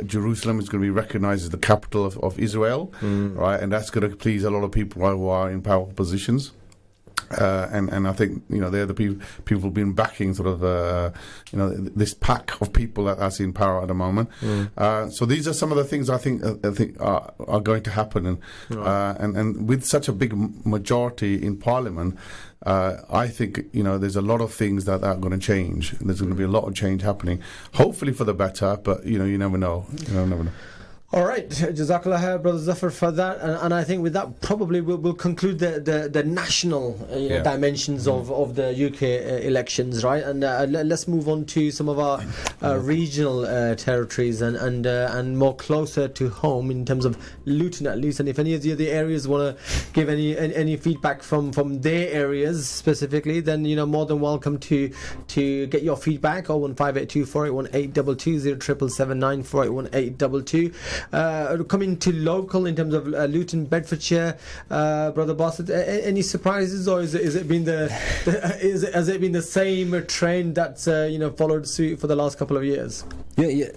Jerusalem is going to be recognized as the capital of Israel, right, and that's going to please a lot of people who are in powerful positions. And I think they're the people who've been backing sort of this pack of people that's in power at the moment. So these are some of the things I think are going to happen, and with such a big majority in Parliament, I think there's a lot of things that are going to change. There's going to be a lot of change happening, hopefully for the better, but you never know. All right, Jazakallah khair, Brother Zafar, for that. And I think with that, probably we'll conclude the national dimensions of the UK elections, right? And let's move on to some of our regional territories and more closer to home in terms of Luton, at least. And if any of the other areas want to give any feedback from their areas specifically, then more than welcome to get your feedback. 01582 481 822 0779 481 822. Coming to local in terms of Luton, Bedfordshire, Brother Bassett, any surprises, or has it been the same trend that's followed suit for the last couple of years? Yeah.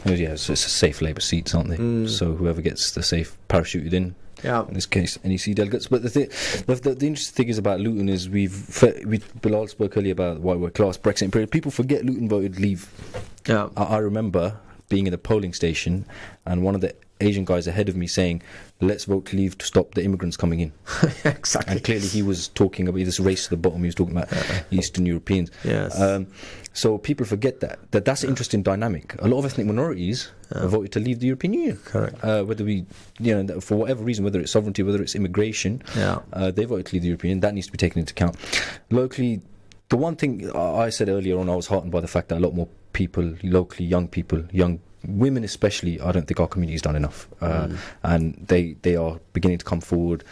So it's a safe Labour seats, aren't they? So whoever gets the safe parachuted in. Yeah. In this case, NEC delegates. But the interesting thing is about Luton is Bilal spoke earlier about why we're class Brexit period. People forget Luton voted Leave. Yeah. I remember being in a polling station and one of the Asian guys ahead of me saying, let's vote to Leave to stop the immigrants coming in. Exactly. And clearly he was talking about this race to the bottom. He was talking about Eastern Europeans. Yes. So people forget that's an interesting dynamic. A lot of ethnic minorities voted to leave the European Union. Correct. Whether we, for whatever reason, whether it's sovereignty, whether it's immigration, they voted to leave the European Union. That needs to be taken into account. Locally, the one thing I said earlier on, I was heartened by the fact that a lot more people, locally, young people, young women especially, I don't think our community's done enough. And they are beginning to come forward.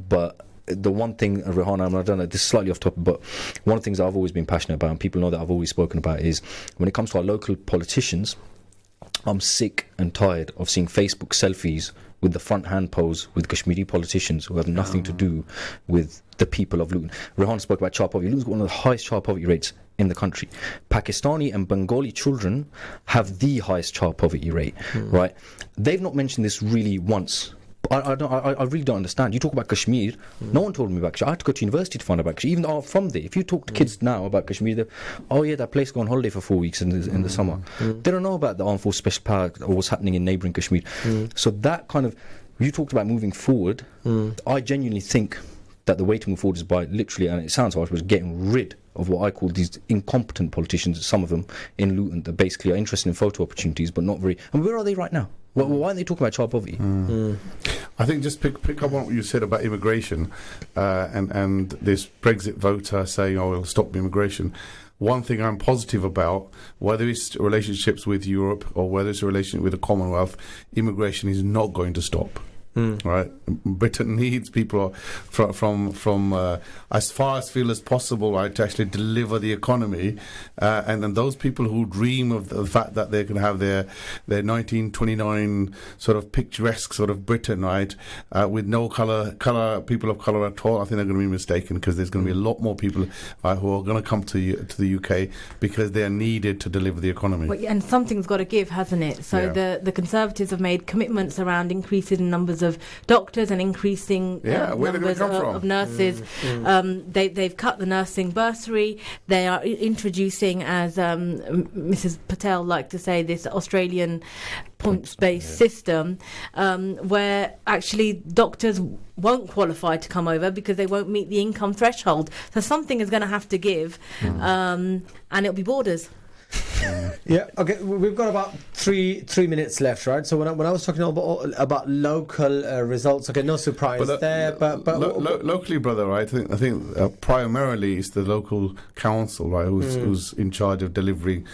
But the one thing, Rehan, I don't know, this is slightly off topic, but one of the things I've always been passionate about, and people know that I've always spoken about, is when it comes to our local politicians, I'm sick and tired of seeing Facebook selfies with the front hand pose with Kashmiri politicians who have nothing to do with the people of Luton. Rehan spoke about child poverty. Luton's got one of the highest child poverty rates in the country. Pakistani and Bengali children have the highest child poverty rate, right? They've not mentioned this really once. I really don't understand. You talk about Kashmir. No one told me about Kashmir. I had to go to university to find out about Kashmir. Even though I'm from there, if you talk to kids now about Kashmir, that place go on holiday for 4 weeks in the summer. They don't know about the armed force special power or what's happening in neighbouring Kashmir. So that kind of, you talked about moving forward. I genuinely think that the way to move forward is by literally, and it sounds harsh, but getting rid of what I call these incompetent politicians, some of them in Luton, that basically are interested in photo opportunities but not very. And where are they right now? Why aren't they talking about child poverty? I think just pick up on what you said about immigration and this Brexit voter saying, it'll stop immigration. One thing I'm positive about, whether it's relationships with Europe or whether it's a relationship with the Commonwealth, immigration is not going to stop. Right, Britain needs people from as far afield as possible, right, to actually deliver the economy, and those people who dream of the fact that they can have their 1929 sort of picturesque sort of Britain, right, with no people of colour at all, I think they're going to be mistaken, because there's going to be a lot more people who are going to come to the UK because they are needed to deliver the economy. Well, and something's got to give, hasn't it? So the Conservatives have made commitments around increases in numbers of doctors and increasing numbers of nurses. They've cut the nursing bursary. They are introducing, as Mrs. Patel liked to say, this Australian points-based system where actually doctors won't qualify to come over because they won't meet the income threshold. So something is going to have to give, and it'll be borders. Yeah, okay, we've got about three minutes left, right? So when I was talking about local results, okay, no surprise there, but locally, brother, right? I think primarily it's the local council, right, who's in charge of delivering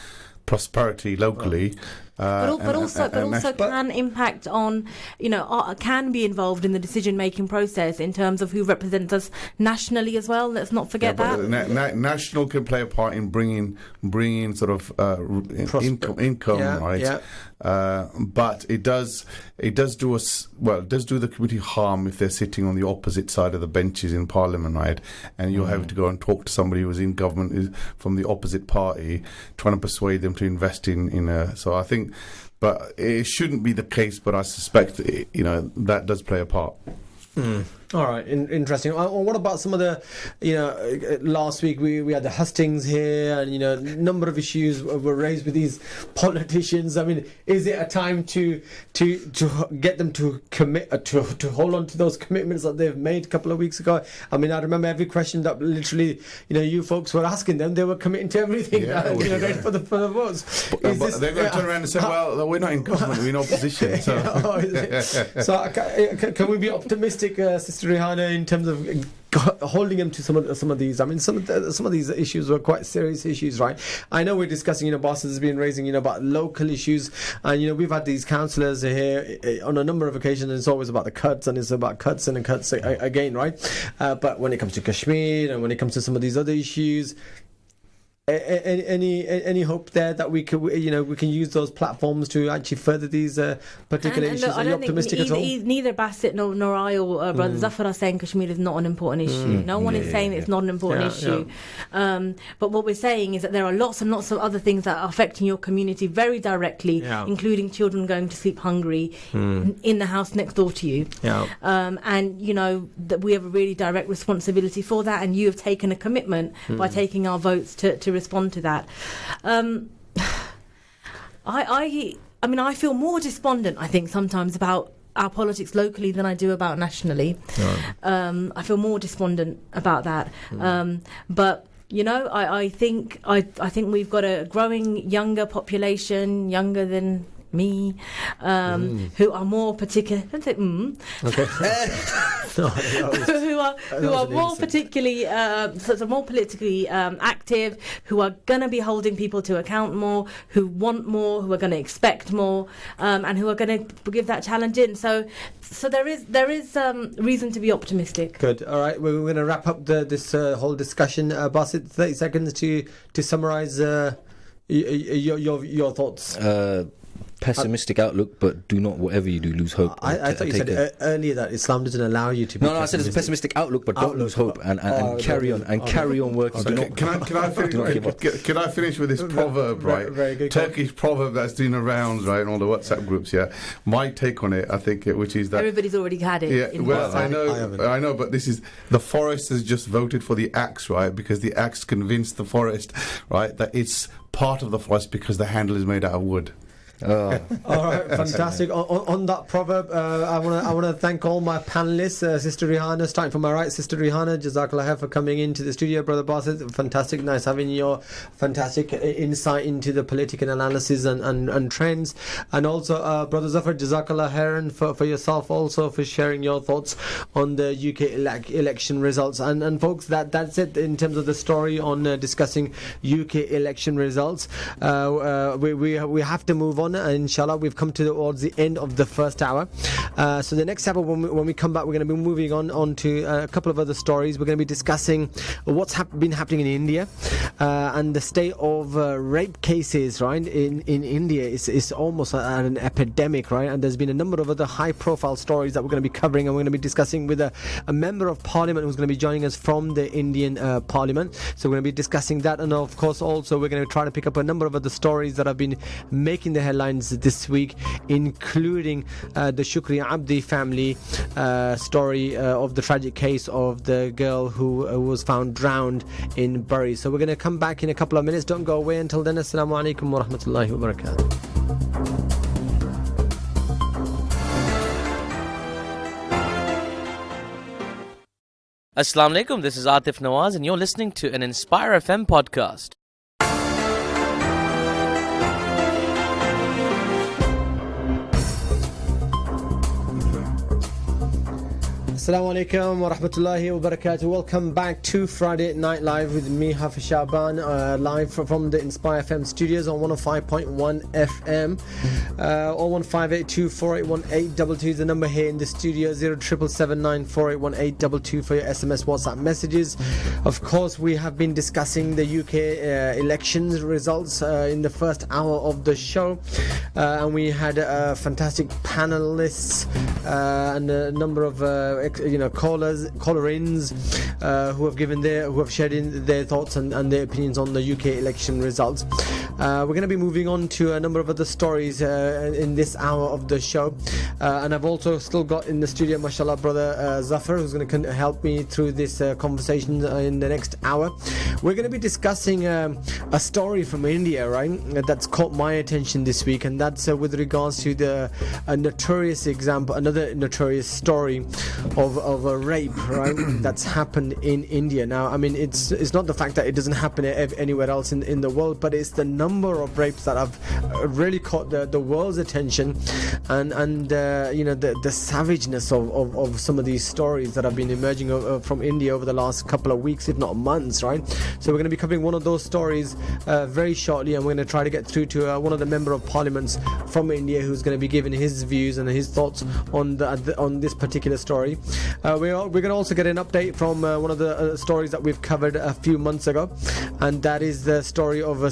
prosperity locally. But also can impact on, can be involved in the decision-making process in terms of who represents us nationally as well. Let's not forget that. National can play a part in bringing sort of income, right? Yeah. But it does do the community harm if they're sitting on the opposite side of the benches in Parliament, right? And you're having to go and talk to somebody who's in government from the opposite party, trying to persuade them to invest in a. So I think, but it shouldn't be the case. But I suspect that does play a part. All right, interesting. What about some of the, last week we had the hustings here, and a number of issues were raised with these politicians. I mean, is it a time to get them to commit to hold on to those commitments that they've made a couple of weeks ago? I mean, I remember every question that literally you folks were asking them. They were committing to everything. Ready for the votes. But they're going to turn around and say, "Well, we're not in government; we're in opposition." So, can we be optimistic, Sister Rihanna, in terms of holding them to some of these? I mean, some of these issues were quite serious issues, right? I know we're discussing, Boston has been raising, about local issues, and we've had these councillors here on a number of occasions, and it's always about the cuts, and it's about cuts and cuts again, right? But when it comes to Kashmir and when it comes to some of these other issues, any hope there that we can use those platforms to actually further these particular issues? Are you optimistic at all? Neither Bassett nor I or Brother Zafar are saying Kashmir is not an important issue. No one is saying it's not an important issue. But what we're saying is that there are lots and lots of other things that are affecting your community very directly, including children going to sleep hungry in the house next door to you. And that we have a really direct responsibility for that, and you have taken a commitment by taking our votes to respond to that. I feel more despondent, I think, sometimes about our politics locally than I do about nationally. I feel more despondent about that. But I think we've got a growing younger population, younger than me, who are more particular. Don't say who are more particularly more politically active, who are going to be holding people to account more, who want more, who are going to expect more, and who are going to give that challenge in. So there is reason to be optimistic. Good. All right, we're going to wrap up this whole discussion. Basit, 30 seconds to summarise your thoughts. Pessimistic outlook, but do not, whatever you do, lose hope. I thought you said earlier that Islam doesn't allow you to be I said it's a pessimistic outlook, but don't lose hope and carry on working. Okay. Can I finish with this proverb, right? Very good. Turkish proverb that's doing the rounds, right, in all the WhatsApp groups, My take on it, I think, which is that... Everybody's already had it. I know, but this is... The forest has just voted for the axe, right? Because the axe convinced the forest, right, that it's part of the forest because the handle is made out of wood. All right, fantastic. On that proverb, I want to thank all my panelists. Sister Rihanna, starting from my right, Sister Rihanna, Jazakallah khair for coming into the studio. Brother Basit, fantastic, nice having your fantastic insight into the political analysis and trends. And also, Brother Zafar, Jazakallah khairan for yourself also for sharing your thoughts on the UK election results. And folks, that's it in terms of the story on discussing UK election results. We have to move on. Inshallah, we've come towards the end of the first hour. So the next hour, when we come back, we're going to be moving on to a couple of other stories. We're going to be discussing what's been happening in India and the state of rape cases, right? In India, it's almost an epidemic, right? And there's been a number of other high-profile stories that we're going to be covering, and we're going to be discussing with a member of Parliament who's going to be joining us from the Indian Parliament. So we're going to be discussing that, and of course, also we're going to try to pick up a number of other stories that have been making the headlines this week, including the Shukri Abdi family story of the tragic case of the girl who was found drowned in Bury. So we're going to come back in a couple of minutes. Don't go away. Until then, Assalamu alaikum wa rahmatullahi wa barakatuh. Assalamu alaikum, this is Atif Nawaz and you're listening to an Inspire FM podcast. Assalamu alaikum wa rahmatullahi wa barakatuh. Welcome back to Friday Night Live with me, Hafiz Shaban, live from the Inspire FM studios on 105.1 FM. 01582481822 is the number here in the studio. 07779481822 for your SMS, WhatsApp messages. Of course, we have been discussing the UK elections results in the first hour of the show, and we had fantastic panelists and a number of callers-ins who have shared in their thoughts and their opinions on the UK election results. We're going to be moving on to a number of other stories in this hour of the show, and I've also still got in the studio, mashallah, brother Zafar, who's going to help me through this conversation in the next hour. We're going to be discussing a story from India, right, that's caught my attention this week, and that's with regards to another notorious story of a rape, right, that's happened in India. Now, I mean, it's not the fact that it doesn't happen anywhere else in the world, but it's the number of rapes that have really caught the world's attention, and the savageness of some of these stories that have been emerging from India over the last couple of weeks, if not months, right? So we're going to be covering one of those stories very shortly, and we're going to try to get through to one of the member of parliaments from India who's going to be giving his views and his thoughts on this particular story. We're going to also get an update from one of the stories that we've covered a few months ago, and that is the story of a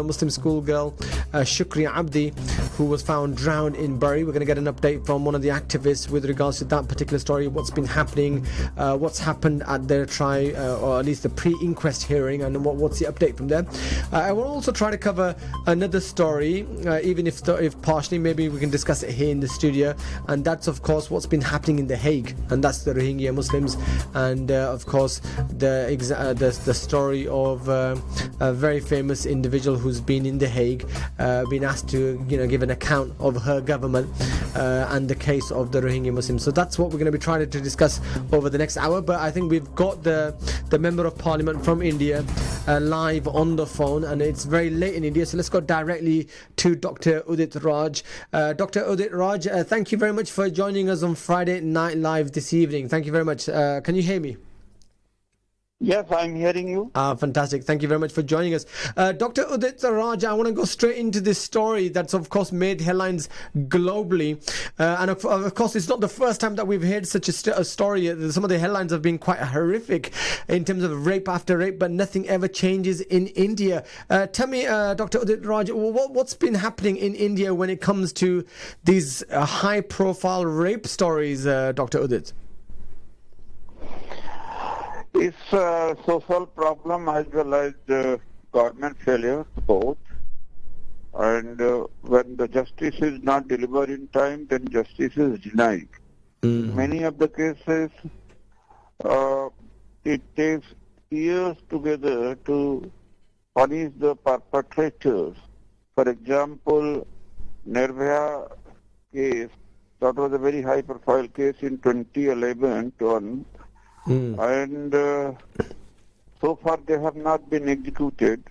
Muslim schoolgirl, Shukri Abdi, who was found drowned in Bury. We're going to get an update from one of the activists with regards to that particular story, what's been happening, what's happened at their trial, or at least the pre-inquest hearing, and what's the update from there. I will also try to cover another story, even if partially, maybe we can discuss it here in the studio, and that's of course what's been happening in The Hague, and that's the Rohingya Muslims, and of course the story of a very famous individual who's been in The Hague, been asked to give an account of her government and the case of the Rohingya Muslims. So that's what we're going to be trying to discuss over the next hour. But I think we've got the member of parliament from India live on the phone, and it's very late in India, so let's go directly to Dr. Udit Raj. Dr. Udit Raj, thank you very much for joining us on Friday Night Live this evening. Thank you very much. Can you hear me? Yes, I'm hearing you. Fantastic. Thank you very much for joining us. Dr. Udit Raj, I want to go straight into this story that's, of course, made headlines globally. And, of course, it's not the first time that we've heard such a story. Some of the headlines have been quite horrific in terms of rape after rape, but nothing ever changes in India. Tell me, Dr. Udit Raj, what's been happening in India when it comes to these high-profile rape stories, Dr. Udit? It's a social problem as well as government failure, both. And when the justice is not delivered in time, then justice is denied. In many of the cases, it takes years together to punish the perpetrators. For example, Nirbhaya case, that was a very high-profile case in 2011. And so far they have not been executed,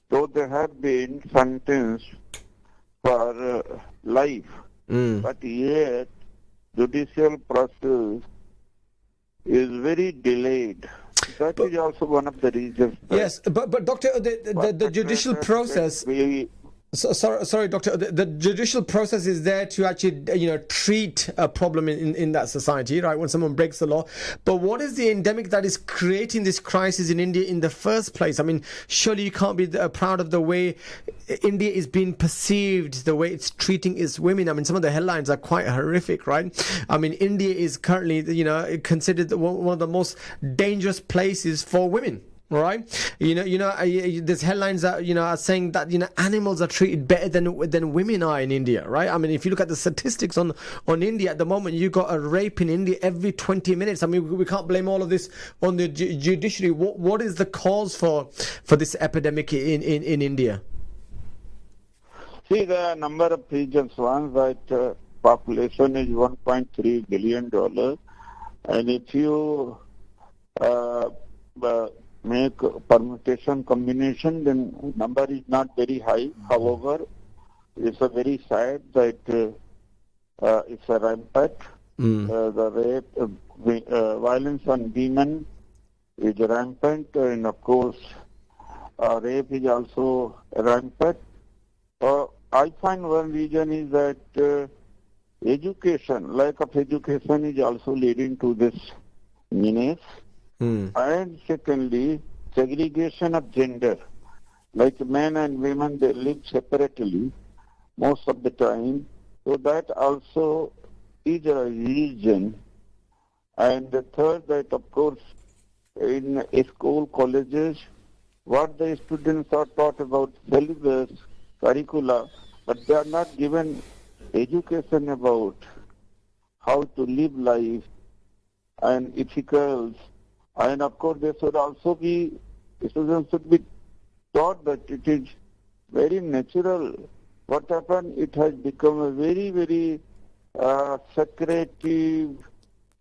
though they have been sentenced for life. But yet, judicial process is very delayed. That is also one of the reasons. Yes, but Doctor, the judicial process. Sorry, Doctor. The judicial process is there to actually, treat a problem in that society, right? When someone breaks the law. But what is the endemic that is creating this crisis in India in the first place? I mean, surely you can't be proud of the way India is being perceived, the way it's treating its women. I mean, some of the headlines are quite horrific, right? I mean, India is currently, considered one of the most dangerous places for women. Right, there's headlines that are saying that animals are treated better than women are in India. Right, I mean, if you look at the statistics on India at the moment, you got a rape in India every 20 minutes. I mean, we can't blame all of this on the judiciary. What is the cause for this epidemic in India? See, the number of regions. One, that population is $1.3 billion, and if you make permutation combination, then number is not very high. However, it's a very sad that it's a rampant. The rape, violence on women is rampant, and of course, rape is also rampant. I find one reason is that education, lack of education, is also leading to this menace. And secondly, segregation of gender. Like men and women, they live separately most of the time. So that also is a reason. And the third, that of course, in school, colleges, what the students are taught about syllabus, curricula, but they are not given education about how to live life and ethicals. And of course, they should also be, students should be taught that it is very natural. What happened, it has become a very, very secretive,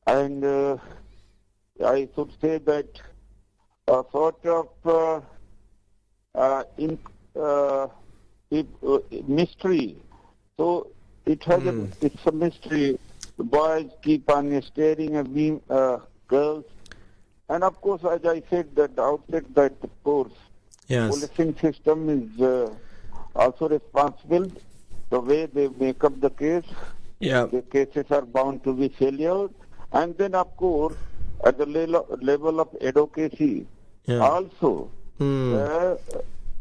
and I should say that a sort of mystery. So it has it's a mystery. The boys keep on staring at girls. And of course, as I said at the outset, that of course, policing system is also responsible. The way they make up the case, the cases are bound to be failure. And then of course, at the level of advocacy, also, there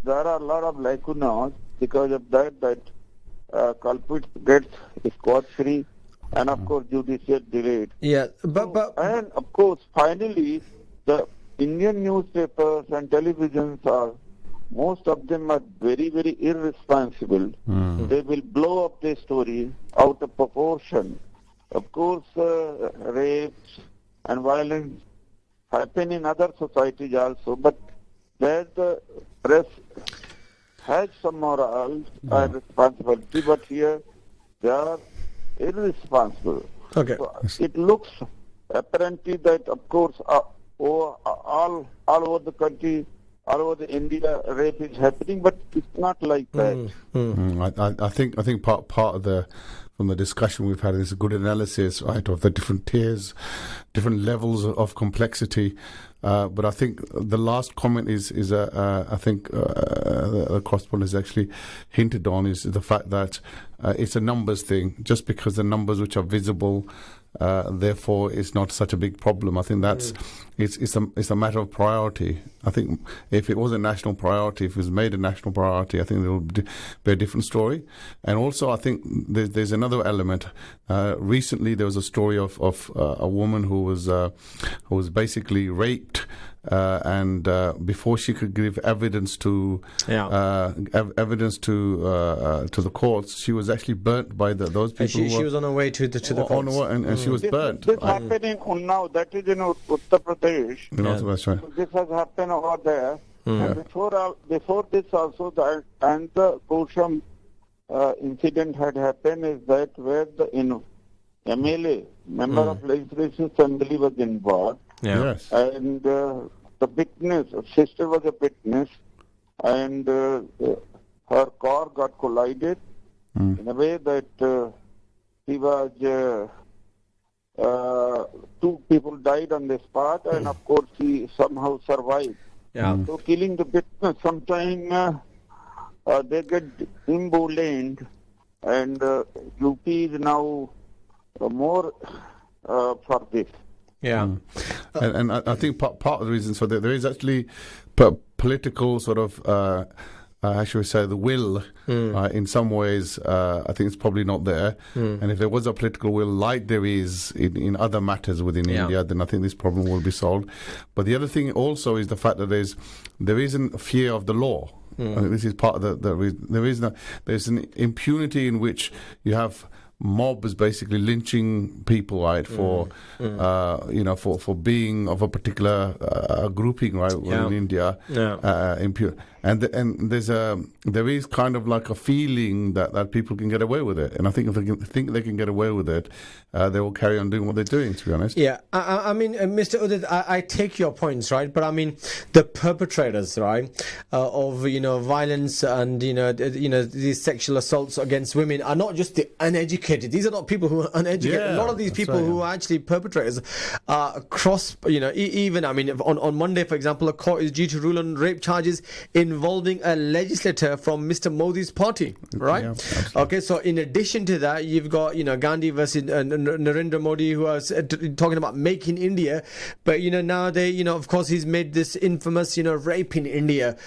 are a lot of lacunas because of that culprits get scot-free, and of course judicial delayed. And of course finally the Indian newspapers and televisions are, most of them are very, very irresponsible. They will blow up their story out of proportion. Of course rapes and violence happen in other societies also, but there the press has some moral and responsibility, but here they are irresponsible. So it looks apparently that, of course, all over the country, all over the India, rape is happening, but it's not like that. I think part of the, from the discussion we've had, is a good analysis, right, of the different tiers, different levels of complexity. But I think the last comment is I think the correspondent has actually hinted on, is the fact that it's a numbers thing. Just because the numbers which are visible, therefore it's not such a big problem. I think that's it's a matter of priority. I think if it was a national priority, if it was made a national priority, I think it would be a different story. And also, I think there's another element. Recently, there was a story of a woman who was basically raped. And before she could give evidence to the courts, she was actually burnt by those people. She was on her way to the courts, and she was burnt. This happened in Unnao, that is in Uttar Pradesh. That's right. So this has happened over there. And before this also, the Kosham incident had happened, is that where the MLA, member of Legislative Assembly, was involved. Yes. And the witness, sister was a witness, and her car got collided in a way that she was, two people died on the spot, and of course she somehow survived. So killing the witness, sometimes they get emboldened, and UP is now more for this. And I think part of the reason, so there is actually political sort of, how should we say, the will, in some ways, I think it's probably not there. And if there was a political will like there is in other matters within India, then I think this problem will be solved. But the other thing also is the fact that there isn't a fear of the law. I think this is part of the reason. There's an impunity in which you have mobs basically lynching people, right, for for being of a particular grouping, right, in India, impure. And there is kind of like a feeling that people can get away with it, and I think if they think they can get away with it, they will carry on doing what they're doing. To be honest, I mean, Mr. Udit, I take your points, right, but I mean the perpetrators, right, of violence and these sexual assaults against women are not just the uneducated. These are not people who are uneducated. A lot of these people who are actually perpetrators are across. Even I mean, on Monday, for example, a court is due to rule on rape charges in involving a legislator from Mr. Modi's party, right? Yeah, okay, so in addition to that, you've got, Gandhi versus Narendra Modi, who are talking about making India, but, now they, of course, he's made this infamous, rape in India,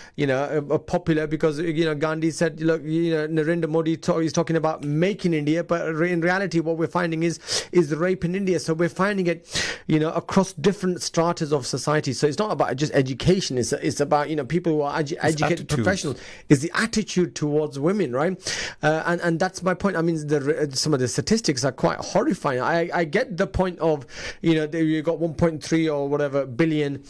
popular because, Gandhi said, look, Narendra Modi is talking about making India, but in reality, what we're finding is rape in India. So we're finding it, across different stratas of society. So it's not about just education. It's about, people who are educated professionals. It's the attitude towards women, right? And that's my point. I mean, some of the statistics are quite horrifying. I get the point of, you've got 1.3 or whatever billion,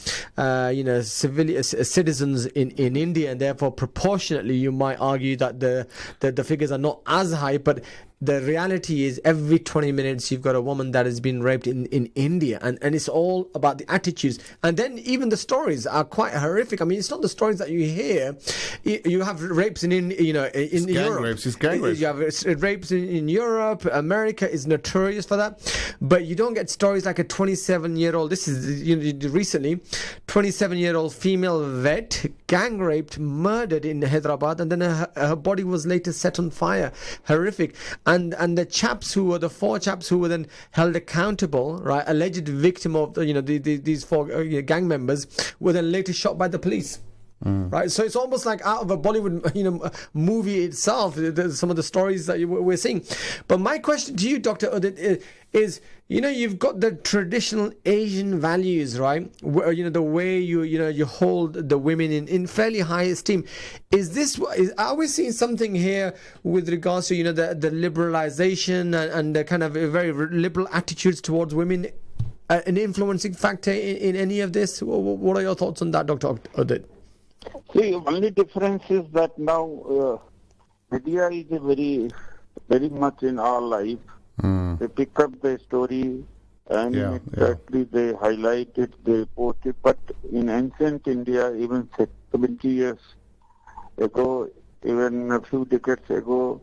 citizens in India, and therefore proportionately you might argue that the figures are not as high, but the reality is every 20 minutes you've got a woman that has been raped in India, and it's all about the attitudes. And then even the stories are quite horrific. I mean, it's not the stories that you hear. You have rapes in Europe. It's gang rapes. You have rapes in Europe. America is notorious for that, but you don't get stories like a 27-year-old. This is recently 27-year-old female vet gang raped, murdered in Hyderabad, and then her body was later set on fire. Horrific. And the four chaps who were then held accountable, right, alleged victim of these four gang members, were then later shot by the police. Right, so it's almost like out of a Bollywood, movie itself. Some of the stories that we're seeing. But my question to you, Dr. Udit, is you've got the traditional Asian values, right? The way you hold the women in fairly high esteem. Are we seeing something here with regards to the liberalization and the kind of very liberal attitudes towards women, an influencing factor in any of this? What are your thoughts on that, Dr. Udit? See, only difference is that now media is very, very much in our life. They pick up the story and exactly they highlight it, they post it. But in ancient India, even 70 years ago, even a few decades ago,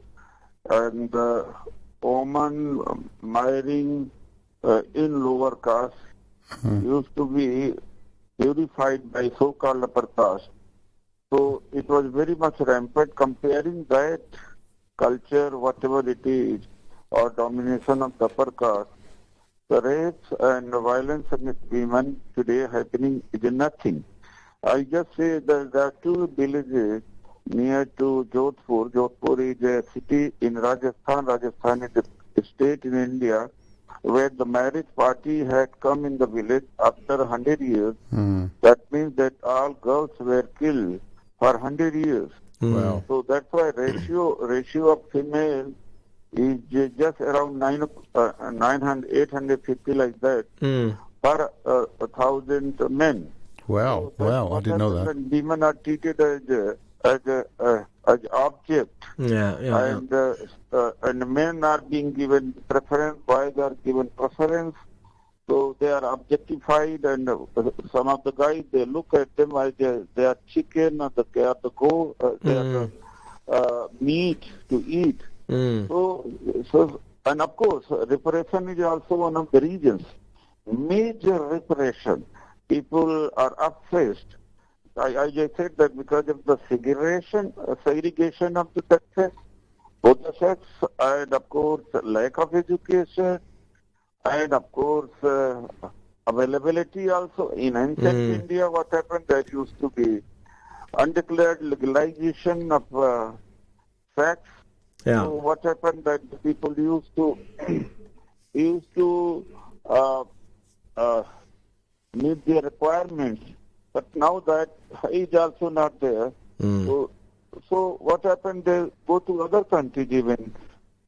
and the woman marrying in lower caste used to be purified by so-called upper caste. So it was very much rampant. Comparing that culture, whatever it is, or domination of the upper caste, the rapes and the violence against women today happening is nothing. I just say that there are two villages near to Jodhpur. Jodhpur is a city in Rajasthan. Rajasthan is a state in India where the marriage party had come in the village after 100 years. That means that all girls were killed for 100 years. Wow. So that's why ratio of female is just around 850 like that per 1,000 men. Wow, So I didn't know that. When women are treated as object, and men are being given preference, boys are given preference. So they are objectified, and some of the guys, they look at them as they are chicken, or they are the goat, they are the meat to eat. So, and of course, repression is also one of the reasons. Major repression. People are upset. I just said that because of the segregation of the sexes, both the sex, and of course, lack of education, and of course, availability also. In ancient India, what happened, that used to be undeclared legalization of sex. Yeah. So what happened, that the people used to meet their requirements, but now that is also not there. So what happened, they go to other countries even.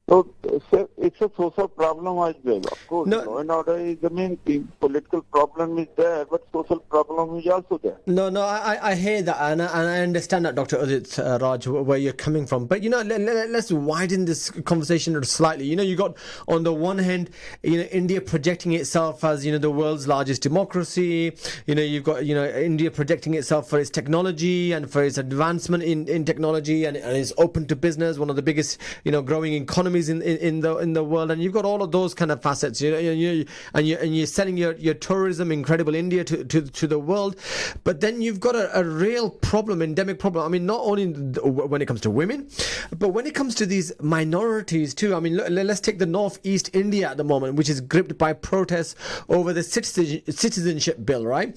So it's a social problem as well. Of course, law and order is the main thing. Political problem is there, but social problem is also there. No, I hear that, and I understand that, Dr. Udit Raj, where you're coming from. But let's widen this conversation slightly. You got on the one hand, India projecting itself as the world's largest democracy. You've got India projecting itself for its technology and for its advancement in technology, and it's open to business, one of the biggest growing economies economies in the world, and you've got all of those kind of facets. And you're selling your tourism, incredible India to the world, but then you've got a real problem, endemic problem. I mean, not only when it comes to women, but when it comes to these minorities too. I mean, let's take the northeast India at the moment, which is gripped by protests over the citizenship bill, right?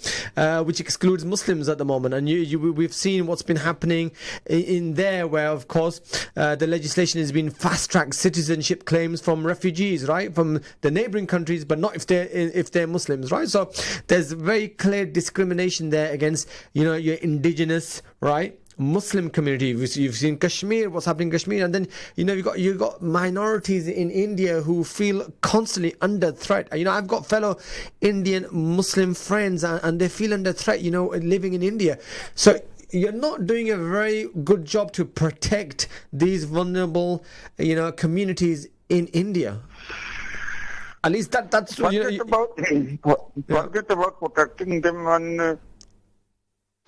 Which excludes Muslims at the moment, and we've seen what's been happening in there, where of course the legislation has been fast-tracked citizenship claims from refugees, right, from the neighbouring countries, but not if they're Muslims, right? So there's very clear discrimination there against your indigenous, right, Muslim community. You've seen Kashmir, what's happening in Kashmir, and then you've got minorities in India who feel constantly under threat. I've got fellow Indian Muslim friends, and they feel under threat, living in India. So you're not doing a very good job to protect these vulnerable, communities in India. At least that's forget about protecting them. When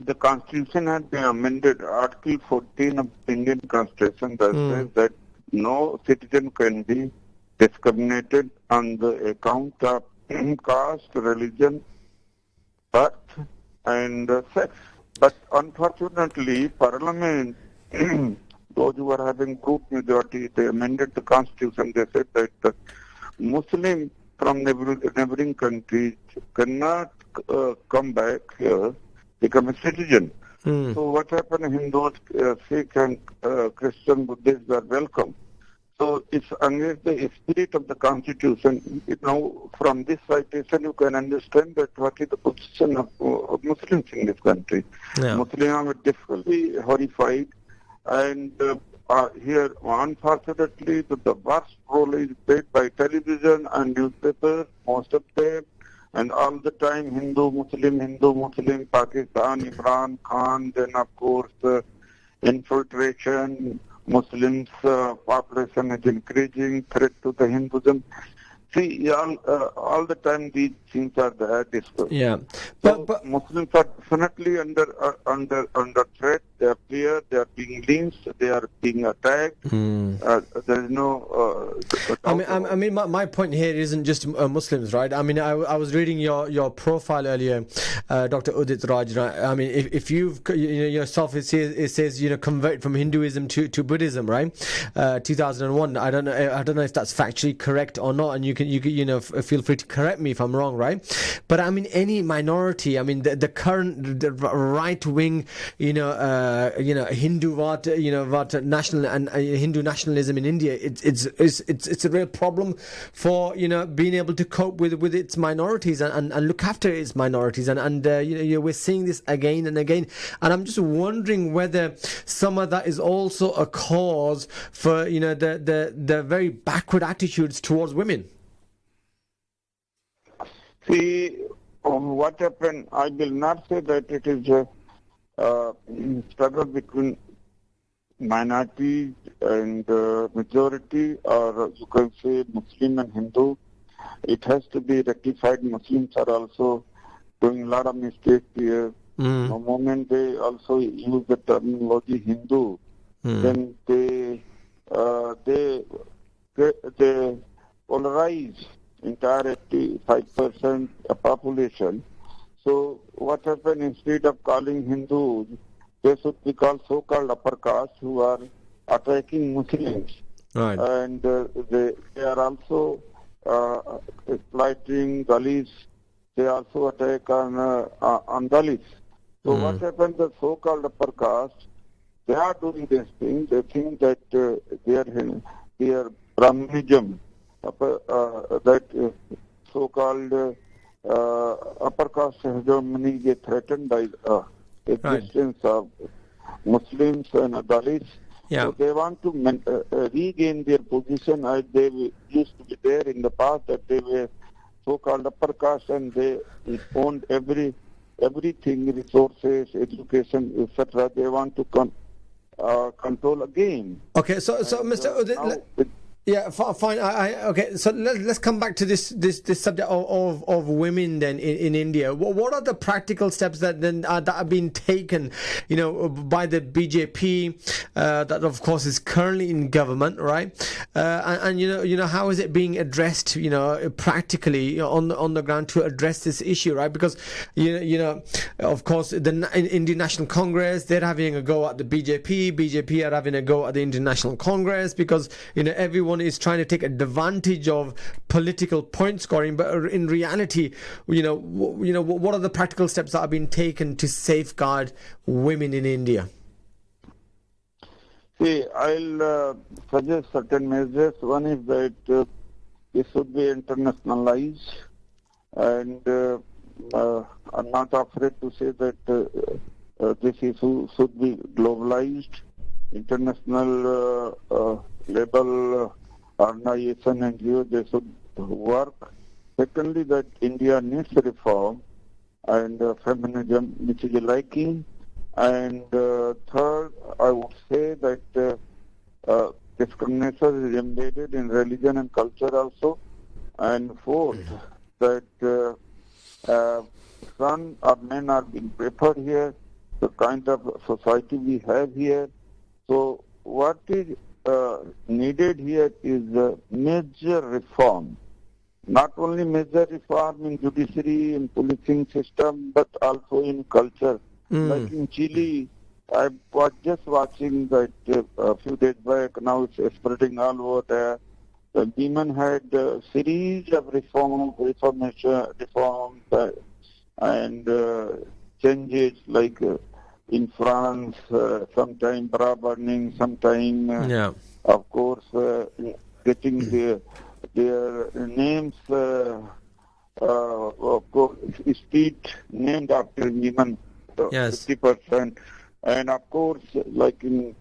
the Constitution had been amended, Article 14 of the Indian Constitution that says that no citizen can be discriminated on the account of caste, religion, birth, and sex. But unfortunately, Parliament, those who are having brute majority, they amended the Constitution. They said that the Muslim from neighboring countries cannot come back here, become a citizen. So what happened? Hindus, Sikh and Christian, Buddhists are welcome. So it's against the spirit of the Constitution. From this citation, you can understand that what is the position of Muslims in this country. Yeah. Muslims are difficultly horrified, and here, unfortunately, the worst role is played by television and newspapers, most of them, and all the time Hindu, Muslim, Pakistan, Imran Khan, then of course infiltration, Muslims population is increasing, threat to the Hinduism. See, all the time these things are there discussed. Yeah, but Muslims are definitely under threat. They are feared. They are being lynched. They are being attacked. There is no. I mean, my point here isn't just Muslims, right? I mean, I was reading your profile earlier, Dr. Udit Raj. Right? I mean, if you've yourself, it says convert from Hinduism to Buddhism, right? 2001. I don't know if that's factually correct or not, and you can feel free to correct me if I'm wrong, right? But I mean, any minority, I mean, the current right wing, Hindu national and Hindu nationalism in India, it's a real problem for being able to cope with its minorities and look after its minorities, and we're seeing this again and again, and I'm just wondering whether some of that is also a cause for the very backward attitudes towards women. See, what happened, I will not say that it is a struggle between minorities and majority, or you can say Muslim and Hindu. It has to be rectified. Muslims are also doing a lot of mistakes here. The moment they also use the terminology Hindu, then they polarize entire 85% population. So what happened, instead of calling Hindus, they should be called so-called upper caste, who are attacking Muslims. Right. And they are also exploiting Dalits. They also attack on Dalits. So what happened, the so-called upper caste, they are doing this thing. They think that their Brahmanism, that so-called upper caste hegemony is threatened by existence of Muslims and Dalits. Yeah. So they want to regain their position as they used to be there in the past, that they were so-called upper caste and they owned everything, resources, education, etc. They want to control again. Okay, so Mr. Udit, Yeah, fine. Okay, so let's come back to this subject of women then in India. What are the practical steps that have been taken, by the BJP, that of course is currently in government, right? And how is it being addressed, practically on the ground to address this issue, right? Because of course the Indian National Congress, they're having a go at the BJP are having a go at the Indian National Congress, because everyone is trying to take advantage of political point scoring, but in reality, what are the practical steps that have been taken to safeguard women in India? See, I'll suggest certain measures. One is that it should be internationalized, and I'm not afraid to say that this issue should be globalized. International level organization and NGO, they should work. Secondly, that India needs reform and feminism, which is liking. And third, I would say that discrimination is embedded in religion and culture also. And fourth, that son or men are being preferred here, the kind of society we have here. So what is needed here is major reform. Not only major reform in judiciary and policing system, but also in culture. Like in Chile, I was just watching that a few days back. Now it's spreading all over there. The women had a series of reforms, and changes, like in France, sometime bra burning, sometime, of course, getting their names, of course, street named after women, 50%. And of course, like in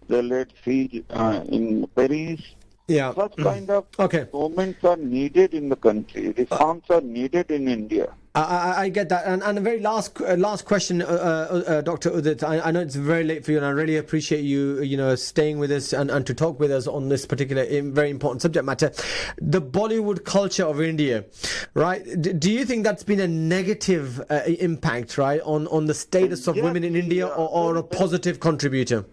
the late siege in Paris, such kind of movements are needed in the country. Reforms are needed in India. I get that, and a very last question, Dr. Udit. I know it's very late for you, and I really appreciate you, staying with us and to talk with us on this particular very important subject matter. The Bollywood culture of India, right? Do you think that's been a negative impact, right, on the status of women in India, or a positive contributor?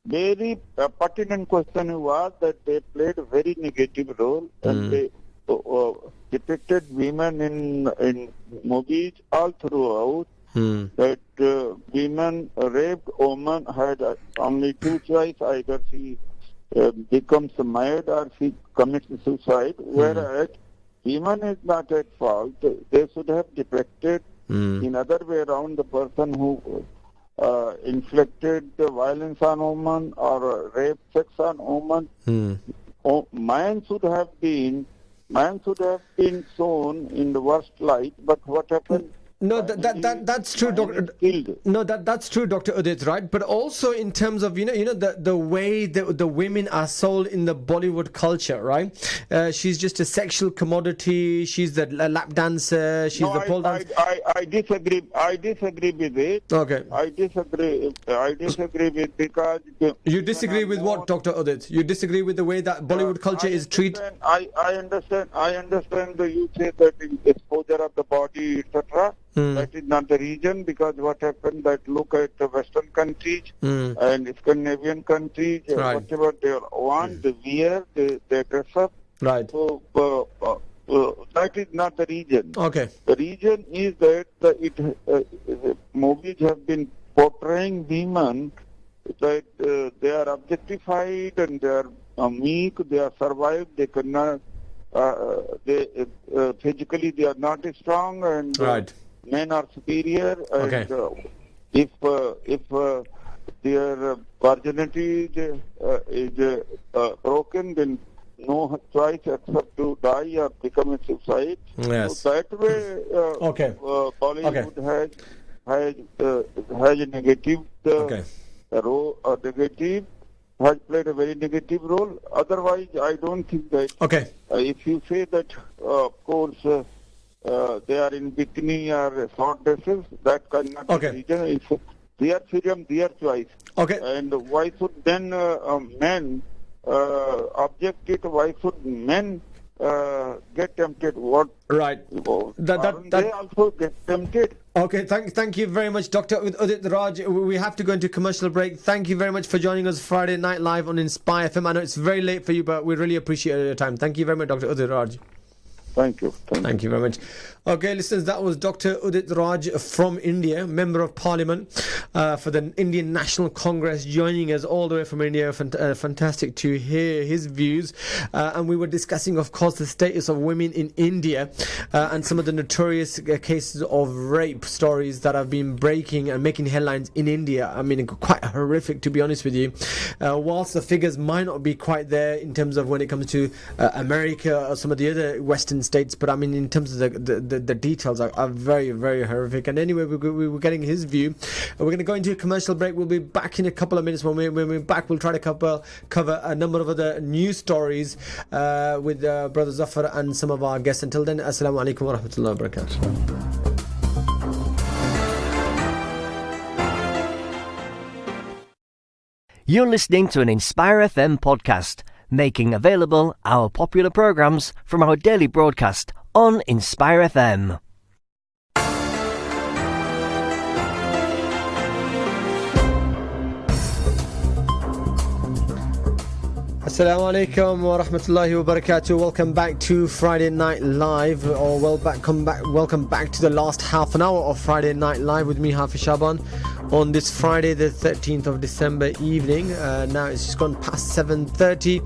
Very pertinent question was that they played a very negative role, and they depicted women in movies all throughout. That women, raped woman had only two choices: either she becomes mad or she commits suicide. Whereas women is not at fault. They should have depicted in other way around the person who inflicted violence on woman or rape sex on woman. Man should have been shown in the worst light, but what happened? No, that's true, Doctor. No, that's true, Dr. Udit, right? But also in terms of the way the women are sold in the Bollywood culture, right? She's just a sexual commodity. She's the lap dancer. She's the pole dancer. I disagree. I disagree with it. Okay. I disagree with, because you disagree with what, Dr. Udit? You disagree with the way that Bollywood culture is treated? I understand that you say that exposure of the body, etc. That is not the reason, because what happened, that look at the Western countries and Scandinavian countries, whatever they want, they wear, they dress up. Right. So that is not the reason. Okay. The reason is that movies have been portraying women that they are objectified and they are meek, they are survived, they cannot, physically they are not strong, and men are superior, and if their virginity is broken, then no choice except to die or become a suicide. Yes. So that way, Bollywood has a negative role. Has played a very negative role. Otherwise, I don't think that. If you say that, of course, they are in bikini or short dresses, that cannot be the reason. It's their freedom, their choice. And why should then men objected, why should men get tempted? What? Right. They also get tempted. Okay, thank you very much, Dr. Udit Raj. We have to go into commercial break. Thank you very much for joining us Friday Night Live on Inspire FM. I know it's very late for you, but we really appreciate your time. Thank you very much, Dr. Udit Raj. Thank you. Thank you very much. Okay, listeners, that was Dr. Udit Raj from India, Member of Parliament for the Indian National Congress, joining us all the way from India. Fantastic to hear his views. And we were discussing, of course, the status of women in India and some of the notorious cases of rape stories that have been breaking and making headlines in India. I mean, quite horrific, to be honest with you. Whilst the figures might not be quite there in terms of when it comes to America or some of the other Western states, but I mean, in terms of the details are very, very horrific. And anyway, we were getting his view. We're going to go into a commercial break. We'll be back in a couple of minutes. When we're back, we'll try to cover a number of other news stories with Brother Zafar and some of our guests. Until then, Assalamu alaikum wa rahmatullahi wa barakatuh. You're listening to an Inspire FM podcast, making available our popular programs from our daily broadcast on Inspire FM. Assalamu alaikum wa rahmatullahi wa barakatuh. Welcome back to Friday Night Live, or welcome back to the last half an hour of Friday Night Live with me, Hafiz Shaban, on this Friday the 13th of December evening. Now it's just gone past 7:30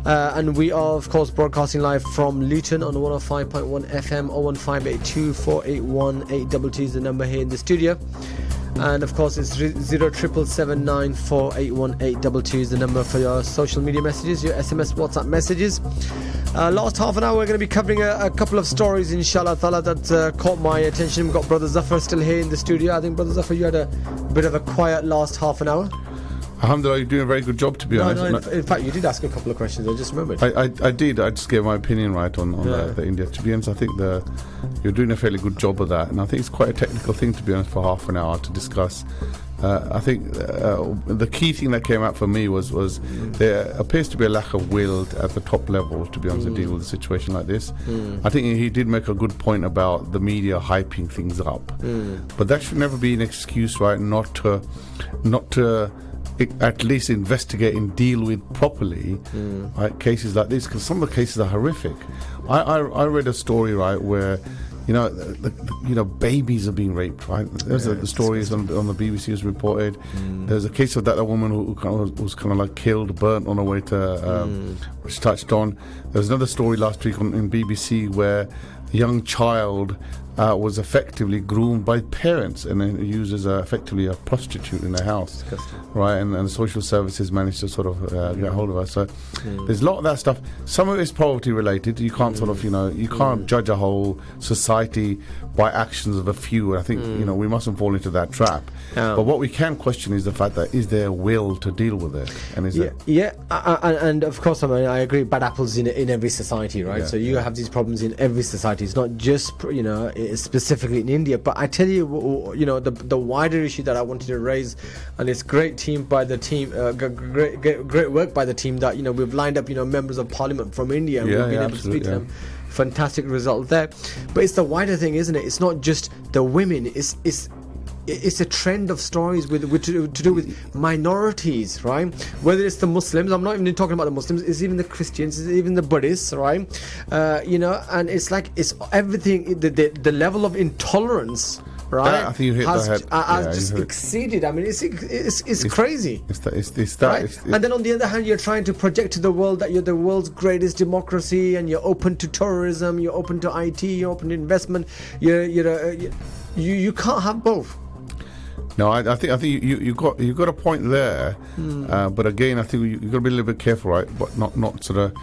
and we are of course broadcasting live from Luton on 105.1 FM. 01582 481 822 is the number here in the studio. And of course it's 07779 481 822 is the number for your social media messages, your SMS, WhatsApp messages. Last half an hour we're going to be covering a couple of stories, inshallah ta'ala, that caught my attention. We've got Brother Zafar still here in the studio. I think, Brother Zafar, you had a bit of a quiet last half an hour. Alhamdulillah, you're doing a very good job, to be honest. In fact, you did ask a couple of questions, I just remembered. I did. I just gave my opinion right on the India. To be honest, I think you're doing a fairly good job of that. And I think it's quite a technical thing, to be honest, for half an hour to discuss. I think the key thing that came out for me was there appears to be a lack of will at the top level, to be honest, to deal with a situation like this. I think he did make a good point about the media hyping things up. But that should never be an excuse, right, not to at least investigate and deal with properly, right, cases like this, because some of the cases are horrific. I read a story, right, where babies are being raped, right? There's the stories on the BBC was reported. There's a case of that woman who was kind of like killed, burnt on her way to, which touched on. There was another story last week in BBC where a young child was effectively groomed by parents and then used as effectively a prostitute in their house. Disgusting. Right, and social services managed to sort of get hold of her. So there's a lot of that stuff. Some of it is poverty related. You can't sort of, you can't judge a whole society by actions of a few. I think, we mustn't fall into that trap. But what we can question is the fact that is there will to deal with it? And is and of course, I mean, I agree, bad apples in every society, right? So you have these problems in every society. It's not just, specifically in India. But I tell you, the wider issue that I wanted to raise, and it's great team by the team, great work by the team that we've lined up members of Parliament from India and we've been able to speak to them. Fantastic result there. But it's the wider thing, isn't it? It's not just the women. It's a trend of stories to do with minorities, right? Whether it's the Muslims, I'm not even talking about the Muslims, it's even the Christians, it's even the Buddhists, right? And it's like it's everything. The level of intolerance, right? I think you hit the head. Has just exceeded. I mean, it's crazy. And then on the other hand, you're trying to project to the world that you're the world's greatest democracy, and you're open to tourism, you're open to IT, you're open to investment. You can't have both. No, I think you got a point there, but again, I think you've got to be a little bit careful, right? But not sort of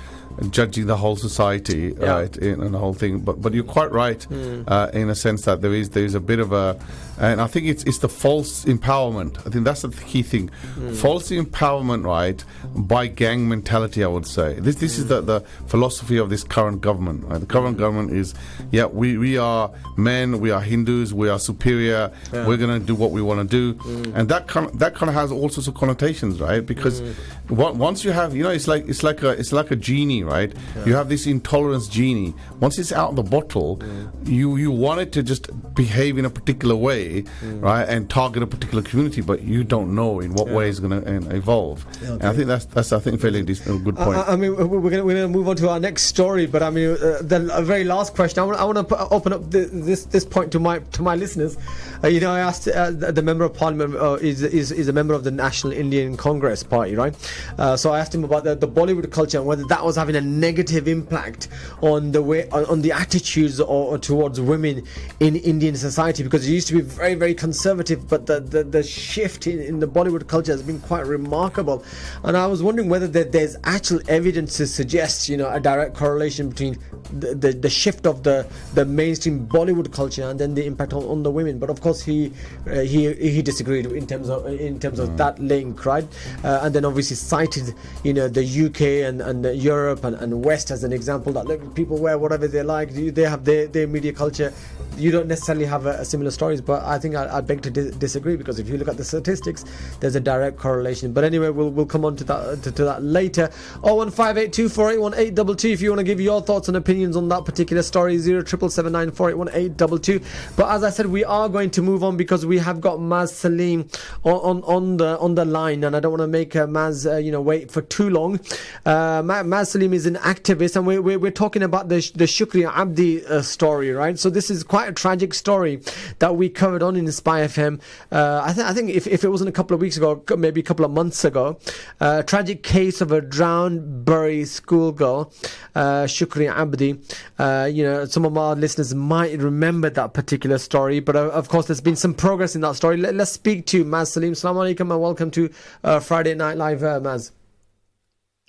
judging the whole society, right, and the whole thing. But you're quite right in a sense that there is a bit of a, and I think it's the false empowerment. I think that's the key thing. False empowerment, right, by gang mentality, I would say. This is the philosophy of this current government. Right? The current government is, we are men, we are Hindus, we are superior, we're going to do what we want to do, and that kind of has all sorts of connotations, right? Because once you have, it's like a genie, right? You have this intolerance genie. Once it's out of the bottle, you want it to just behave in a particular way, right, and target a particular community, but you don't know in what way it's going to evolve. Okay. And I think that's fairly a good point. I mean, we're going to move on to our next story, but I mean, the very last question. I want to open up this point to my listeners. I asked the member of parliament is a member of the National Indian Congress Party, right? So I asked him about the Bollywood culture and whether that was having a negative impact on the attitudes or towards women in Indian society, because it used to be very, very conservative, but the shift in the Bollywood culture has been quite remarkable. And I was wondering whether there's actual evidence to suggest, a direct correlation between the shift of the mainstream Bollywood culture and then the impact on the women. But of course, he disagreed in terms of that link, right? And then obviously cited, the UK and Europe and West as an example, that look, people wear whatever they like, they have their media culture. You don't necessarily have a similar stories, but I think I beg to disagree, because if you look at the statistics, there's a direct correlation. But anyway, we'll come on to that later. 01582481822 if you want to give your thoughts and opinions on that particular story. 07779481822. But as I said, we are going to move on because we have got Maz Salim on the line, and I don't want to make Maz wait for too long. Maz Salim is an activist, and we're talking about the Shukri Abdi story, right? So this is quite a tragic story that we covered on Inspire FM. I think if it wasn't a couple of weeks ago, maybe a couple of months ago, tragic case of a drowned Bury schoolgirl, Shukri Abdi. Some of our listeners might remember that particular story, but of course there's been some progress in that story. Let's speak to Maz Salim. Assalamu alaikum and welcome to Friday Night Live, Maz.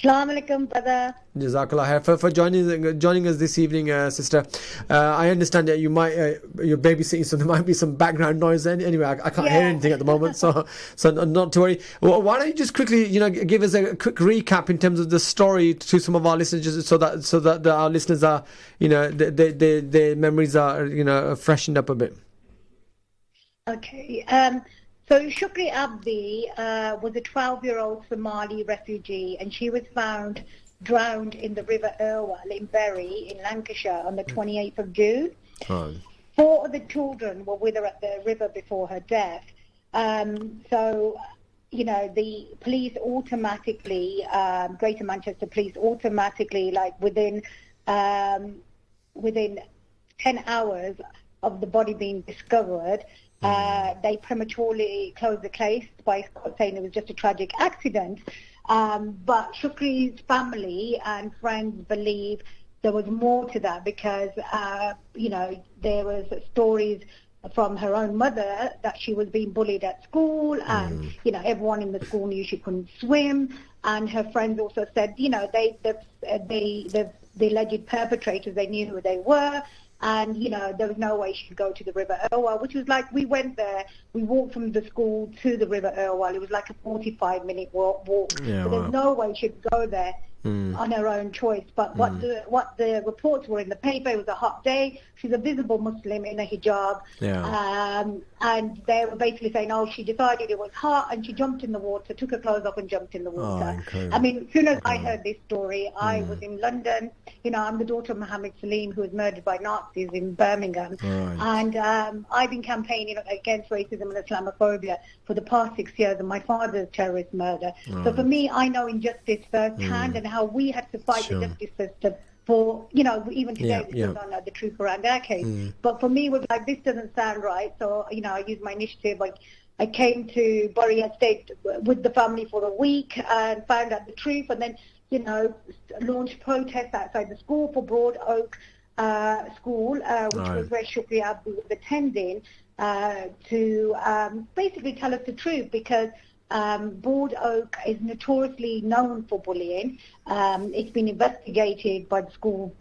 Assalamu alaikum, brother. Jazakallah khair for joining us this evening, sister. I understand that you might you're babysitting, so there might be some background noise. Anyway, I can't hear anything at the moment, so not to worry. Why don't you just quickly, give us a quick recap in terms of the story to some of our listeners, so that our listeners are, their memories are, freshened up a bit. Okay. So Shukri Abdi was a 12-year-old Somali refugee, and she was found drowned in the River Irwell in Bury in Lancashire on the 28th of June. Oh. 4 of the children were with her at the river before her death. The police automatically, Greater Manchester Police automatically, like within 10 hours of the body being discovered, they prematurely closed the case by saying it was just a tragic accident. But Shukri's family and friends believe there was more to that, because, there was stories from her own mother that she was being bullied at school, and, everyone in the school knew she couldn't swim. And her friends also said, the alleged perpetrators, they knew who they were. And, there was no way she'd go to the River Irwell, which was like, we went there, we walked from the school to the River Irwell. It was like a 45-minute walk. Yeah, so there's no way she'd go there on her own choice. But what the reports were in the paper, it was a hot day. She's a visible Muslim in a hijab. Yeah. And they were basically saying, she decided it was hot and she jumped in the water, took her clothes off and jumped in the water. I mean, as soon as I heard this story, I was in London. I'm the daughter of Mohammed Salim, who was murdered by Nazis in Birmingham. And I've been campaigning against racism and Islamophobia for the past 6 years, and my father's terrorist murder. So for me, I know injustice firsthand and how we had to fight the justice system for, even today, we still don't know the truth around our case. But for me, it was like, this doesn't sound right. So, I used my initiative. I came to Bury and stayed with the family for a week and found out the truth, and then, launched protests outside the school for Broad Oak School, which was where Shukri Abdi was attending, to basically tell us the truth, because Broad Oak is notoriously known for bullying. It's been investigated by the school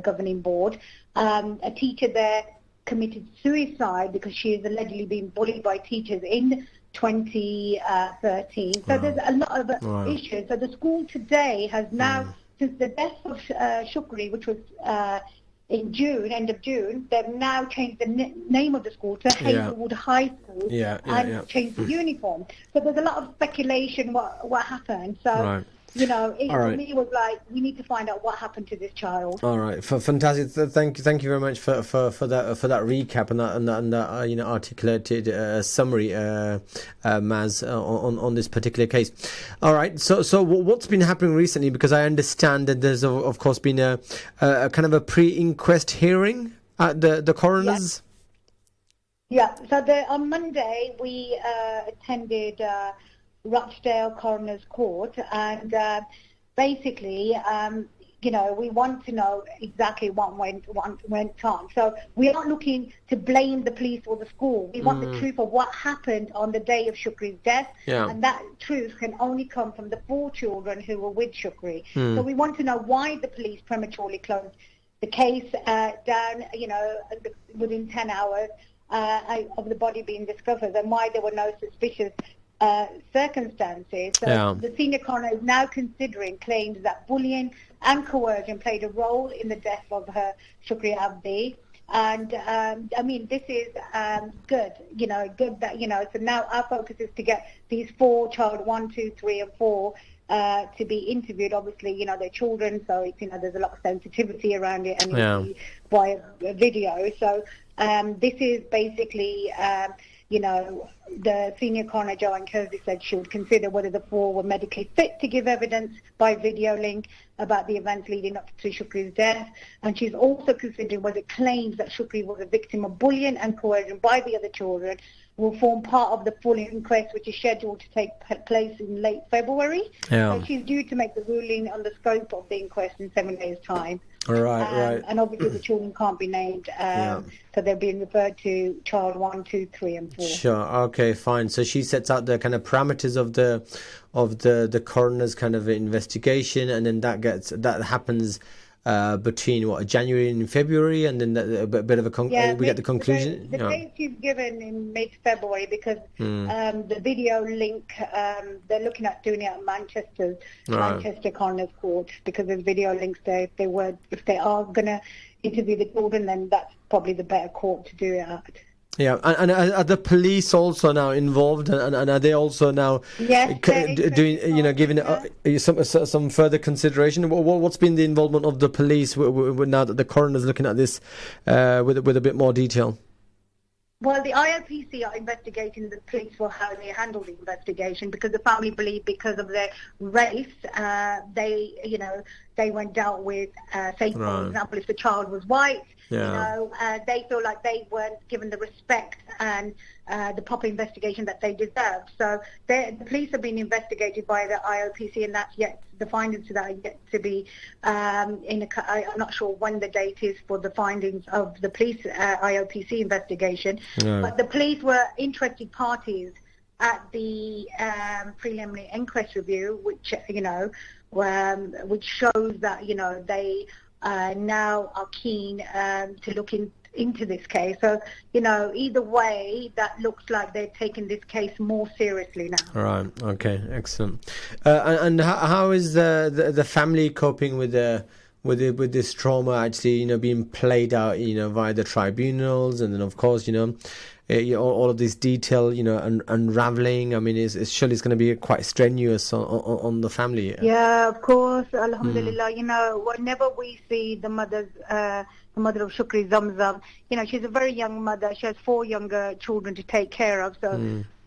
governing board. A teacher there committed suicide because she is allegedly being bullied by teachers in 2013. So there's a lot of issues. So the school today has now, since the death of Shukri, which was in June, end of June, they've now changed the name of the school to Hazelwood High School and changed the uniform. So there's a lot of speculation what happened. So, you know, it for me was like, we need to find out what happened to this child. All right, fantastic. Thank you very much for that recap and that you know, articulated summary, Maz, on this particular case. All right, so what's been happening recently? Because I understand that there's of course been a kind of a pre-inquest hearing at the coroner's. Yeah. So on Monday we attended Rochdale Coroner's Court, and basically, you know, we want to know exactly what went on. So we aren't looking to blame the police or the school. We want the truth of what happened on the day of Shukri's death, and that truth can only come from the 4 children who were with Shukri. So we want to know why the police prematurely closed the case down, you know, within 10 hours of the body being discovered, and why there were no suspicious circumstances. So the senior coroner is now considering claims that bullying and coercion played a role in the death of her Shukri Abdi. And I mean, this is good, you know, good that, you know, so now our focus is to get these 4 child 1, 2, 3 and 4 to be interviewed. Obviously, you know, they're children, so it's, you know, there's a lot of sensitivity around it, and it'll be via video. So this is basically you know, the senior coroner, Joanne Kersey, said she would consider whether the 4 were medically fit to give evidence by video link about the events leading up to Shukri's death. And she's also considering whether claims that Shukri was a victim of bullying and coercion by the other children will form part of the full inquest, which is scheduled to take place in late February. So she's due to make the ruling on the scope of the inquest in 7 days' time. Right. And obviously the children can't be named, so they're being referred to child 1, 2, 3 and 4. Sure, okay, fine. So she sets out the kind of parameters of the coroner's kind of investigation, and then that happens between January and February, and then a bit of we get the conclusion. The date she's given in mid-February, because the video link, they're looking at doing it at Manchester Coroner's Court, because there's video links there. If they are going to interview the children, then that's probably the better court to do it at. Yeah, and are the police also now involved, and are they also now doing, you know, giving some further consideration? What's been the involvement of the police now that the coroner's looking at this with a bit more detail? Well, the IOPC are investigating the police for how they handle the investigation, because the family believe because of their race, they weren't dealt with. Say, for example, if the child was white, you know, they feel like they weren't given the respect and the proper investigation that they deserved. So the police are being investigated by the IOPC, and the findings of that are yet to be I'm not sure when the date is for the findings of the police IOPC investigation. But the police were interested parties at the preliminary inquest review, which, you know, which shows that, you know, they now are keen to look into this case. So, you know, either way, that looks like they're taking this case more seriously now. Right. Okay. Excellent. And how is the family coping with this trauma actually, you know, being played out, you know, via the tribunals, and then of course, you know, all of this detail, you know, unraveling. I mean, it's surely it's going to be quite strenuous on the family. Yeah, of course. Alhamdulillah. You know, whenever we see the mother of Shukri, Zamzam, you know, she's a very young mother. She has 4 younger children to take care of.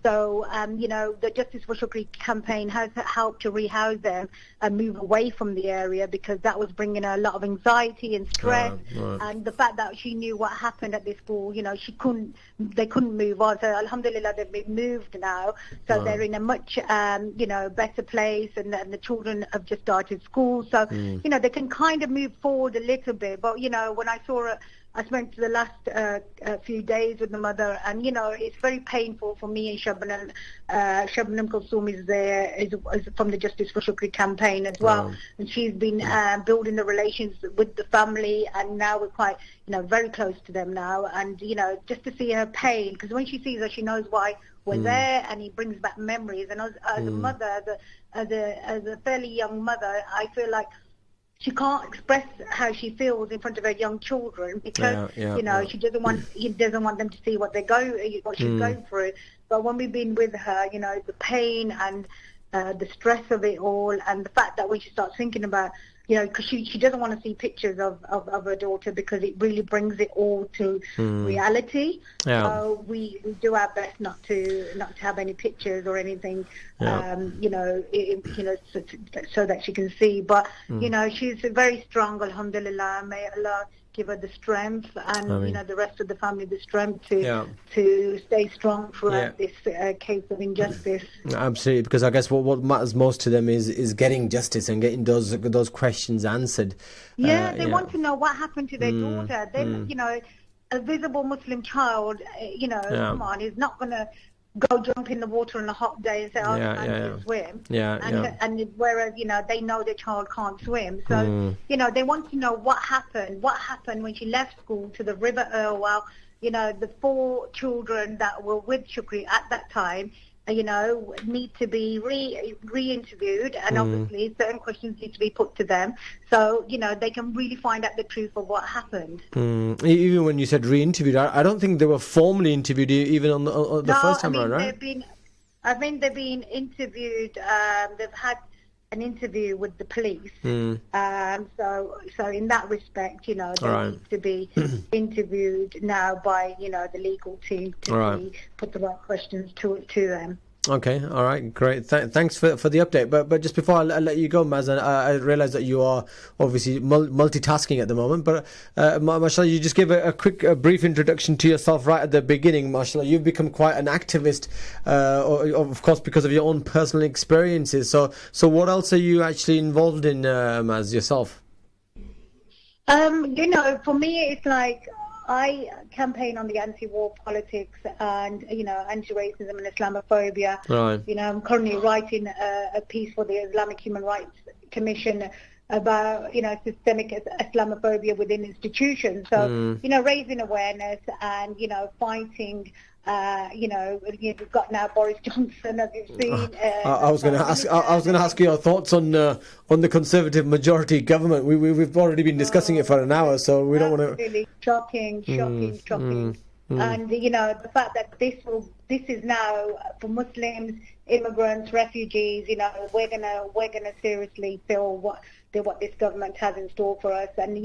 So, you know, the Justice for Shukri campaign has helped to rehouse them and move away from the area, because that was bringing her a lot of anxiety and stress. And the fact that she knew what happened at this school, you know, they couldn't move on. So, alhamdulillah, they've been moved now. So they're in a much, you know, better place, and the children have just started school. So, you know, they can kind of move forward a little bit. But, you know, when I saw I spent the last few days with the mother, and it's very painful for me and Shabnam. Shabnam Kulsoom is from the Justice for Shukri campaign as well, and she's been building the relations with the family, and now we're quite very close to them now, and just to see her pain, because when she sees her, she knows why we're there, and it brings back memories. And as a mother, as a fairly young mother, I feel like she can't express how she feels in front of her young children because she doesn't want them to see what she's going through. But when we've been with her, the pain and the stress of it all, and the fact that when she starts thinking about, because she doesn't want to see pictures of her daughter because it really brings it all to reality. So we do our best not to have any pictures or anything, so that she can see. But she's very strong. Alhamdulillah. May Allah give her the strength, and the rest of the family the strength to stay strong throughout this case of injustice. Absolutely, because I guess what matters most to them is getting justice and getting those questions answered. They want to know what happened to their daughter. Then a visible Muslim child, come on, is not going to go jump in the water on a hot day and say, I can't swim. And whereas, they know their child can't swim. So, they want to know what happened when she left school to the River Irwell. The 4 children that were with Shukri at that time, need to be re-interviewed, and obviously certain questions need to be put to them, so they can really find out the truth of what happened. Even when you said re-interviewed, I don't think they were formally interviewed even on the first time around, right? I think they've been interviewed. They've had an interview with the police. So in that respect, they need to be interviewed now by the legal team to put the right questions to them. Okay, all right, great. Thanks for the update. But just before I let you go, Maz, I realise that you are obviously multitasking at the moment. But mashallah, you just gave a brief introduction to yourself right at the beginning. Mashallah, you've become quite an activist, of course, because of your own personal experiences. So what else are you actually involved in, Maz, yourself? For me, it's like I campaign on the anti-war politics and, anti-racism and Islamophobia. Right. I'm currently writing a piece for the Islamic Human Rights Commission about, systemic Islamophobia within institutions. So, raising awareness and, fighting. You've got now Boris Johnson, as you've seen. I was going to ask you your thoughts on the Conservative majority government. We've already been discussing it for an hour, so we don't want to. Really shocking. And the fact that this is now for Muslims, immigrants, refugees. We're gonna seriously feel what this government has in store for us, and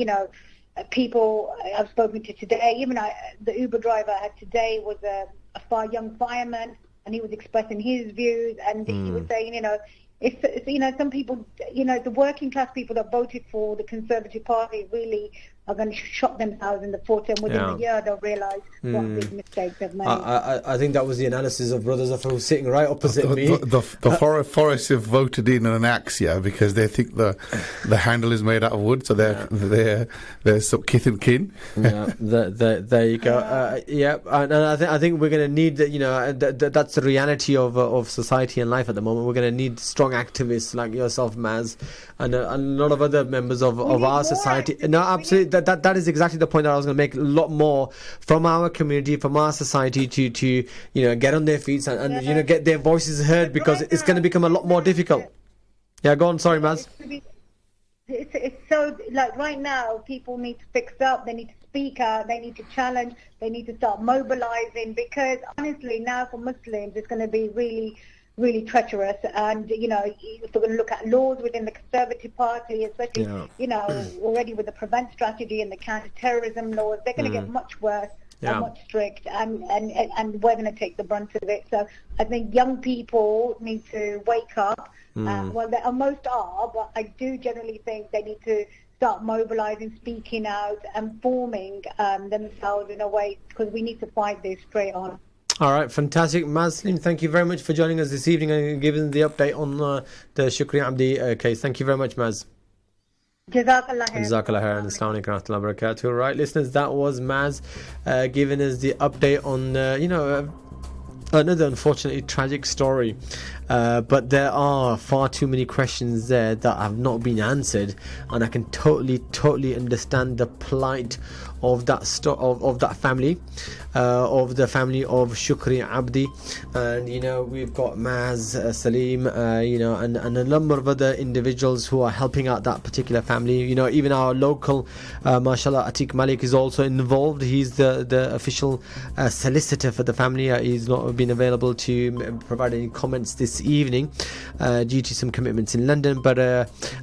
people I've spoken to today, even the Uber driver I had today was a young fireman, and he was expressing his views, and he was saying, it's some people, the working class people that voted for the Conservative Party really are going to shot themselves in the foot, and within a year they'll realise what big mistakes they've made. I think that was the analysis of Brothers of who's sitting right opposite me. The Forest have voted in an axe, because they think the handle is made out of wood, so they're sort of kith and kin. There you go. And I think we're going to need that. That's the reality of society and life at the moment. We're going to need strong activists like yourself, Maz, and a lot of other members of our society. No, absolutely. That is exactly the point that I was going to make. A lot more from our community, from our society to get on their feet and get their voices heard, because it's going to become a lot more difficult. Yeah, go on. Sorry, Maz. It's so, like, right now people need to fix up, they need to speak out, they need to challenge, they need to start mobilizing, because honestly now for Muslims it's going to be really, really treacherous. And if we're going to look at laws within the Conservative Party, especially already with the prevent strategy and the counter-terrorism laws, they're going to get much worse and much strict, and we're going to take the brunt of it. So I think young people need to wake up. Most are, but I do generally think they need to start mobilizing, speaking out, and forming themselves in a way, because we need to fight this straight on. All right, fantastic. Mazlin, thank you very much for joining us this evening and giving the update on the Shukri Abdi case. Thank you very much, Maz. Jazakallah khair. Jazakallah khair and Assalamu alaikum wa rahmatullahi wa barakatuh. Right, listeners, that was Maz giving us the update on, another unfortunately tragic story. But there are far too many questions there that have not been answered, and I can totally understand the plight of that of that family, of the family of Shukri Abdi. And we've got Maz, Salim, and a number of other individuals who are helping out that particular family. Even our local mashallah Atiq Malik is also involved. He's the official solicitor for the family. He's not been available to provide any comments this evening due to some commitments in London, but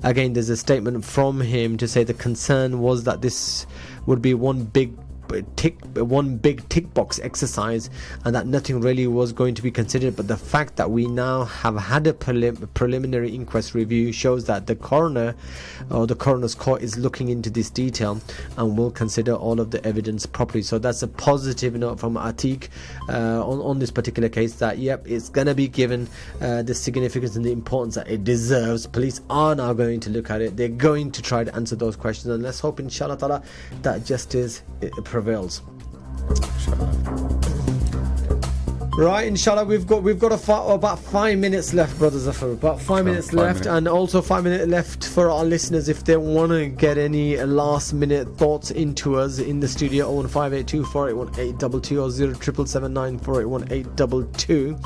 again, there's a statement from him to say the concern was that this would be one big tick box exercise, and that nothing really was going to be considered. But the fact that we now have had a preliminary inquest review shows that the coroner or the coroner's court is looking into this detail and will consider all of the evidence properly. So that's a positive note from Atiq on this particular case, that it's going to be given the significance and the importance that it deserves. Police are now going to look at it. They're going to try to answer those questions, and let's hope inshallah ta'ala that justice prevails. Right, inshallah, we've got about 5 minutes left, Brother Zafar. About 5 minutes left, and also 5 minutes left for our listeners if they want to get any last minute thoughts into us in the studio. 01582 481 822 or 0779 481 822.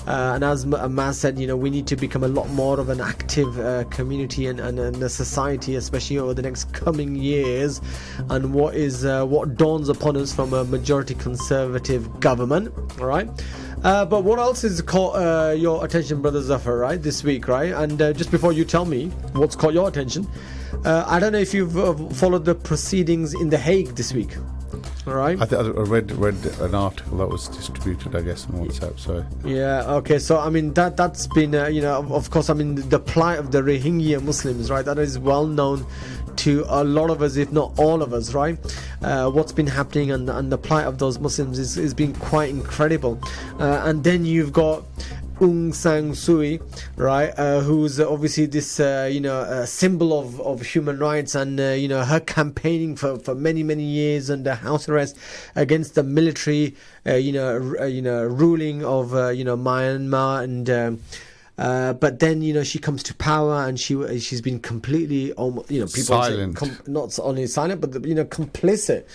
And as Maz said, we need to become a lot more of an active community and a society, especially over the next coming years, and what dawns upon us from a majority conservative government. All right. But what else has caught your attention, Brother Zafar, right, this week, right? And just before you tell me what's caught your attention, I don't know if you've followed the proceedings in The Hague this week. All right. I read an article that was distributed, I guess, on WhatsApp. So okay. So I mean that's been of course, I mean the plight of the Rohingya Muslims, right? That is well known to a lot of us, if not all of us, right? What's been happening and the plight of those Muslims is been quite incredible. And then you've got Aung San Suu Kyi, right, who's obviously this symbol of human rights, and her campaigning for many years under house arrest against the military ruling of Myanmar, and but then she comes to power and she's been completely people silent. say not only silent but complicit.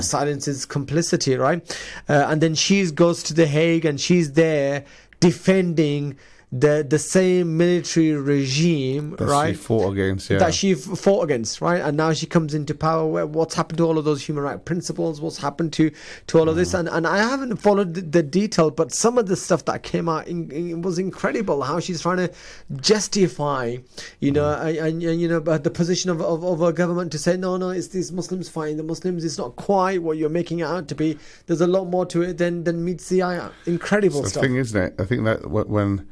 Silence is complicity, right? And then she goes to The Hague and she's there defending the same military regime, that right? She fought against, that she fought against, right? And now she comes into power. What's happened to all of those human rights principles? What's happened to all of this? And I haven't followed the detail, but some of the stuff that came out was incredible. How she's trying to justify, the position of a government to say no, it's these Muslims fighting the Muslims. It's not quite what you're making it out to be. There's a lot more to it than meets the eye. Incredible stuff. The thing, isn't it? I think that when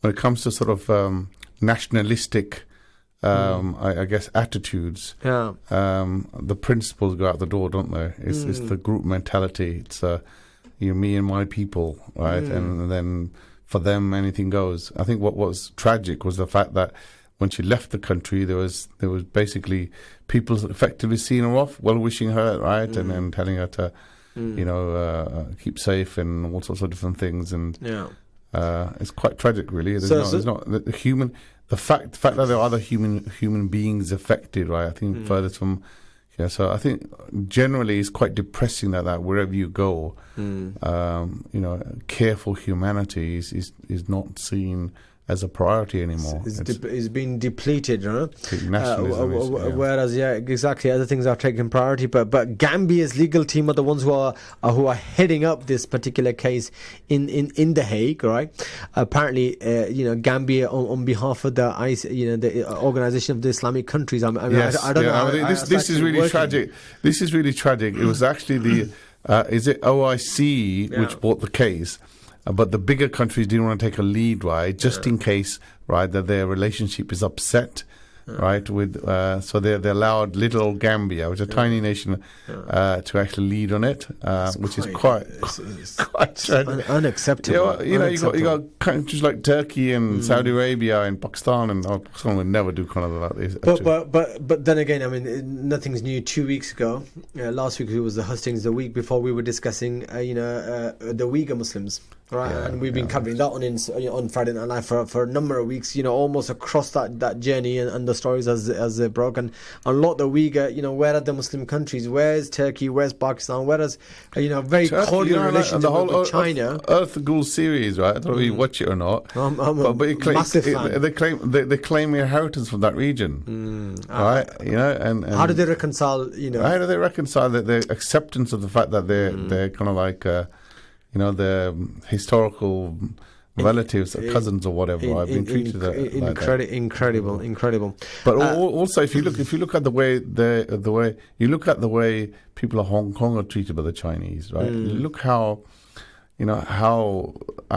it comes to sort of nationalistic, I guess, attitudes, the principles go out the door, don't they? It's the group mentality. It's me and my people, right? And then for them, anything goes. I think what was tragic was the fact that when she left the country, there was basically people effectively seeing her off, well wishing her, right, and then telling her to, keep safe and all sorts of different things, and it's quite tragic, really. There's not the fact that there are other human beings affected, right? I think further from. Yeah, so I think generally it's quite depressing that wherever you go, careful humanity is not seen as a priority anymore. It's been depleted, nationalism whereas, exactly, other things are taking priority. But Gambia's legal team are the ones who are heading up this particular case in The Hague, right? Apparently, Gambia on behalf of the the Organization of the Islamic Countries. I don't know. This is really tragic. This is really tragic. It was actually the is it OIC which brought the case. But the bigger countries didn't want to take a lead, right? Just in case, right, that their relationship is upset, right? With so they allowed little old Gambia, which is a tiny nation, to actually lead on it, which is quite unacceptable. You got countries like Turkey and Saudi Arabia and Pakistan, and Pakistan would never do kind of like this. But then again, I mean, nothing's new. 2 weeks ago, last week it was the hustings. The week before we were discussing, the Uyghur Muslims, right? And we've been covering that on Friday Night Live for a number of weeks. Almost across that journey and the stories as they broke. And a lot of the Uyghur, where are the Muslim countries? Where's Turkey? Where's Pakistan? Whereas very Turkey, cordial relationship with China. Earth Ghoul series, right? I don't know if you watch it or not. I'm a massive fan. They claim inheritance from that region, right? And how do they reconcile? How do they reconcile the acceptance of the fact that they're kind of like the historical relatives or cousens or whatever are being treated like that. Incredible. But also, if you look at the way people of Hong Kong are treated by the Chinese, right? Look how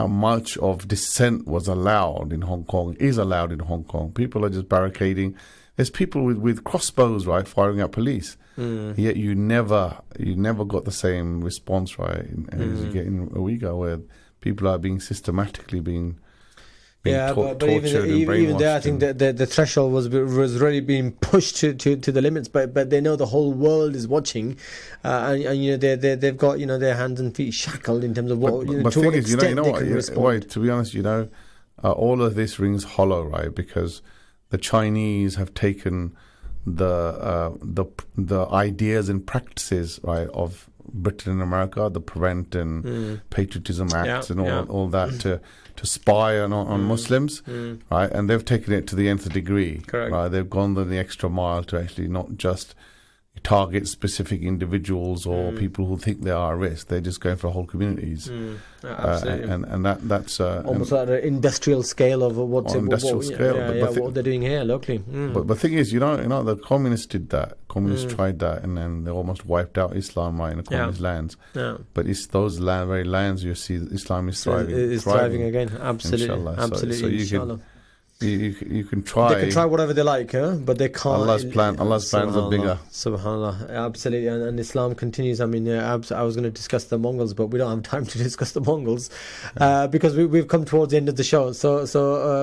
much of dissent was allowed in Hong Kong, is allowed in Hong Kong. People are just barricading. There's people with crossbows, right, firing at police. Yet you never got the same response, right, as you get in Uyghur, where people are being systematically being tortured and brainwashed. Even there, I think the threshold was really being pushed to the limits. But they know the whole world is watching, and they've got their hands and feet shackled in terms of what to what extent they can respond. To be honest, all of this rings hollow, right? Because the Chinese have taken the ideas and practices, right, of Britain and America, the Prevent and Patriotism Acts and all that to spy on Muslims, right? And they've taken it to the nth degree. Correct. Right? They've gone the extra mile to actually not just target specific individuals or people who think they are at risk. They're just going for whole communities. Absolutely. And that's almost at an industrial scale of what they're doing here locally. But the thing is, the communists did that. Communists tried that, and then they almost wiped out Islam, right, in the communist lands. Yeah. But it's those very lands you see Islam is thriving. It's thriving again. Absolutely. Inshallah. Absolutely. So inshallah. You can try. They can try whatever they like, but they can't. Allah's plans are bigger. Subhanallah, absolutely, and Islam continues. I mean, I was going to discuss the Mongols, but we don't have time to discuss the Mongols because we've come towards the end of the show. So,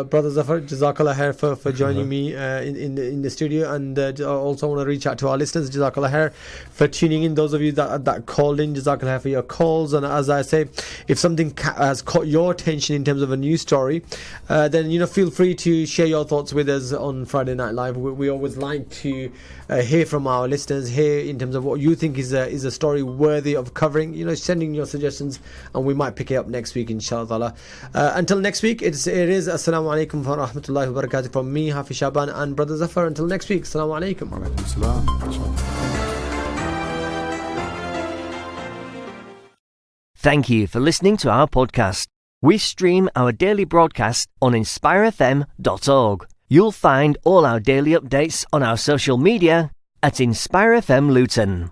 Brother Zafar, Jazakallah khair for joining me in the studio, and also want to reach out to our listeners. Jazakallah khair for tuning in. Those of you that called in, Jazakallah khair for your calls. And as I say, if something has caught your attention in terms of a news story, then feel free to share your thoughts with us on Friday Night Live. We always like to hear from our listeners, hear in terms of what you think is a story worthy of covering. Sending your suggestions, and we might pick it up next week, inshallah. Until next week, it is Assalamu alaikum wa rahmatullahi wa barakatuh from me, Hafiz Shaban, and Brother Zafar. Until next week, Assalamu alaikum. Wa alaikum salam. Thank you for listening to our podcast. We stream our daily broadcast on inspirefm.org. You'll find all our daily updates on our social media at Inspire FM Luton.